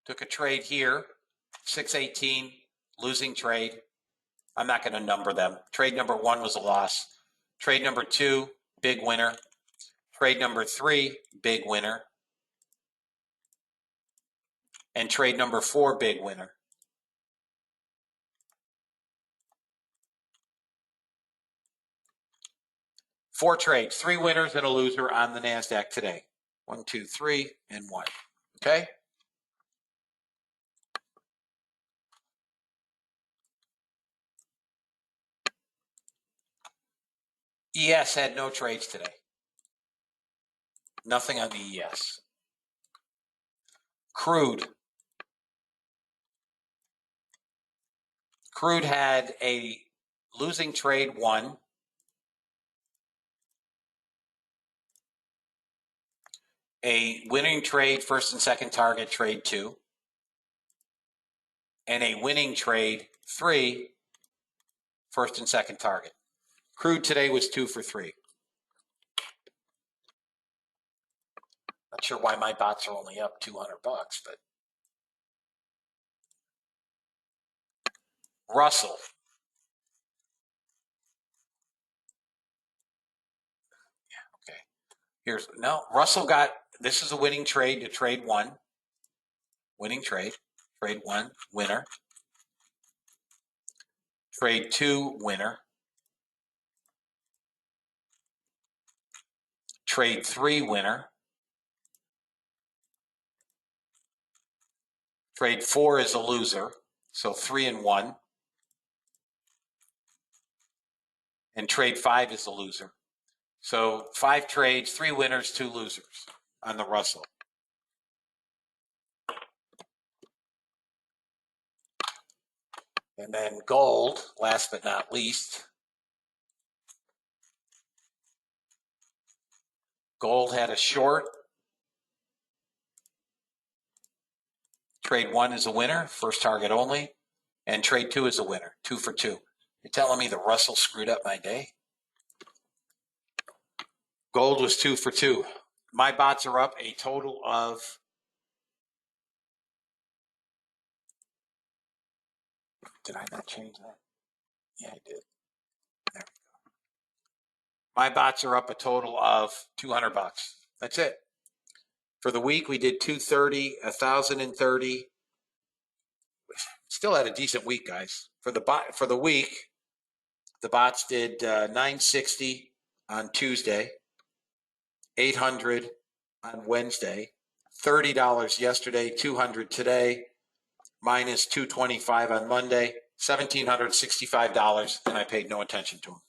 took a trade here, 618, losing trade. I'm not going to number them. Trade number 1 was a loss. Trade number 2, big winner. Trade number 3, big winner. And trade number 4, big winner. Four trades, 3 winners and a loser on the NASDAQ today. 1, 2, 3, and 1. Okay? ES had no trades today. Nothing on the ES. Crude. Crude had a losing trade 1. A winning trade, first and second target, trade 2. And a winning trade 3, first and second target. Crude today was 2 for 3. Not sure why my bots are only up $200, but Russell. Yeah, okay. Russell got, this is a winning trade to trade 1. Winning trade, trade 1, winner. Trade 2, winner. Trade 3, winner. Trade 4 is a loser, so 3 and 1. And trade 5 is a loser. So 5 trades, 3 winners, 2 losers on the Russell. And then gold, last but not least. Gold had a short. Trade 1 is a winner, first target only. And trade 2 is a winner, 2 for 2. You're telling me the Russell screwed up my day? Gold was 2 for 2. My bots are up a total of Did I not change that? Yeah, I did. There we go. My bots are up a total of $200. That's it. For the week, we did 230, 1,030. Still had a decent week, guys. For the week, the bots did 960 on Tuesday, 800 on Wednesday, $30 yesterday, 200 today, minus 225 on Monday, $1,765, and I paid no attention to them.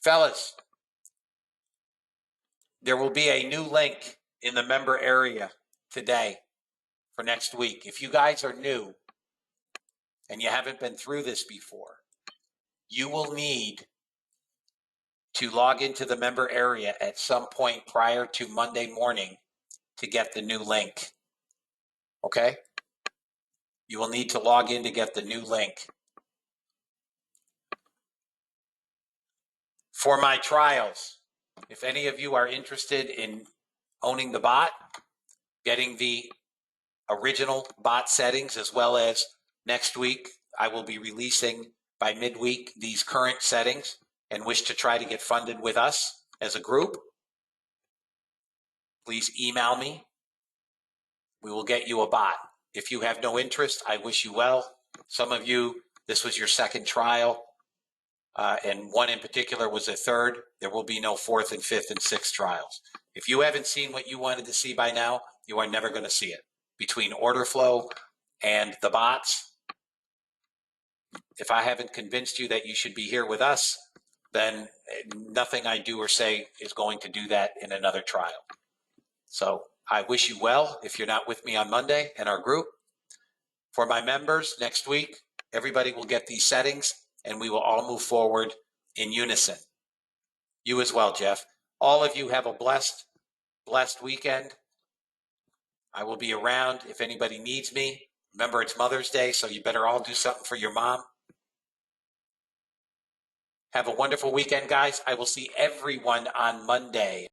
Fellas, there will be a new link in the member area today for next week. If you guys are new and you haven't been through this before, you will need to log into the member area at some point prior to Monday morning to get the new link. Okay? You will need to log in to get the new link. For my trials, if any of you are interested in owning the bot, getting the original bot settings, as well as next week, I will be releasing by midweek these current settings, and wish to try to get funded with us as a group, please email me. We will get you a bot. If you have no interest, I wish you well. Some of you, this was your second trial, and one in particular was a third. There will be no fourth and fifth and sixth trials. If you haven't seen what you wanted to see by now, you are never going to see it. Between order flow and the bots, if I haven't convinced you that you should be here with us, then nothing I do or say is going to do that in another trial. So I wish you well if you're not with me on Monday in our group. For my members, next week, everybody will get these settings and we will all move forward in unison. You as well, Jeff. All of you have a blessed weekend. I will be around if anybody needs me. Remember, it's Mother's Day, so you better all do something for your mom. Have a wonderful weekend, guys. I will see everyone on Monday.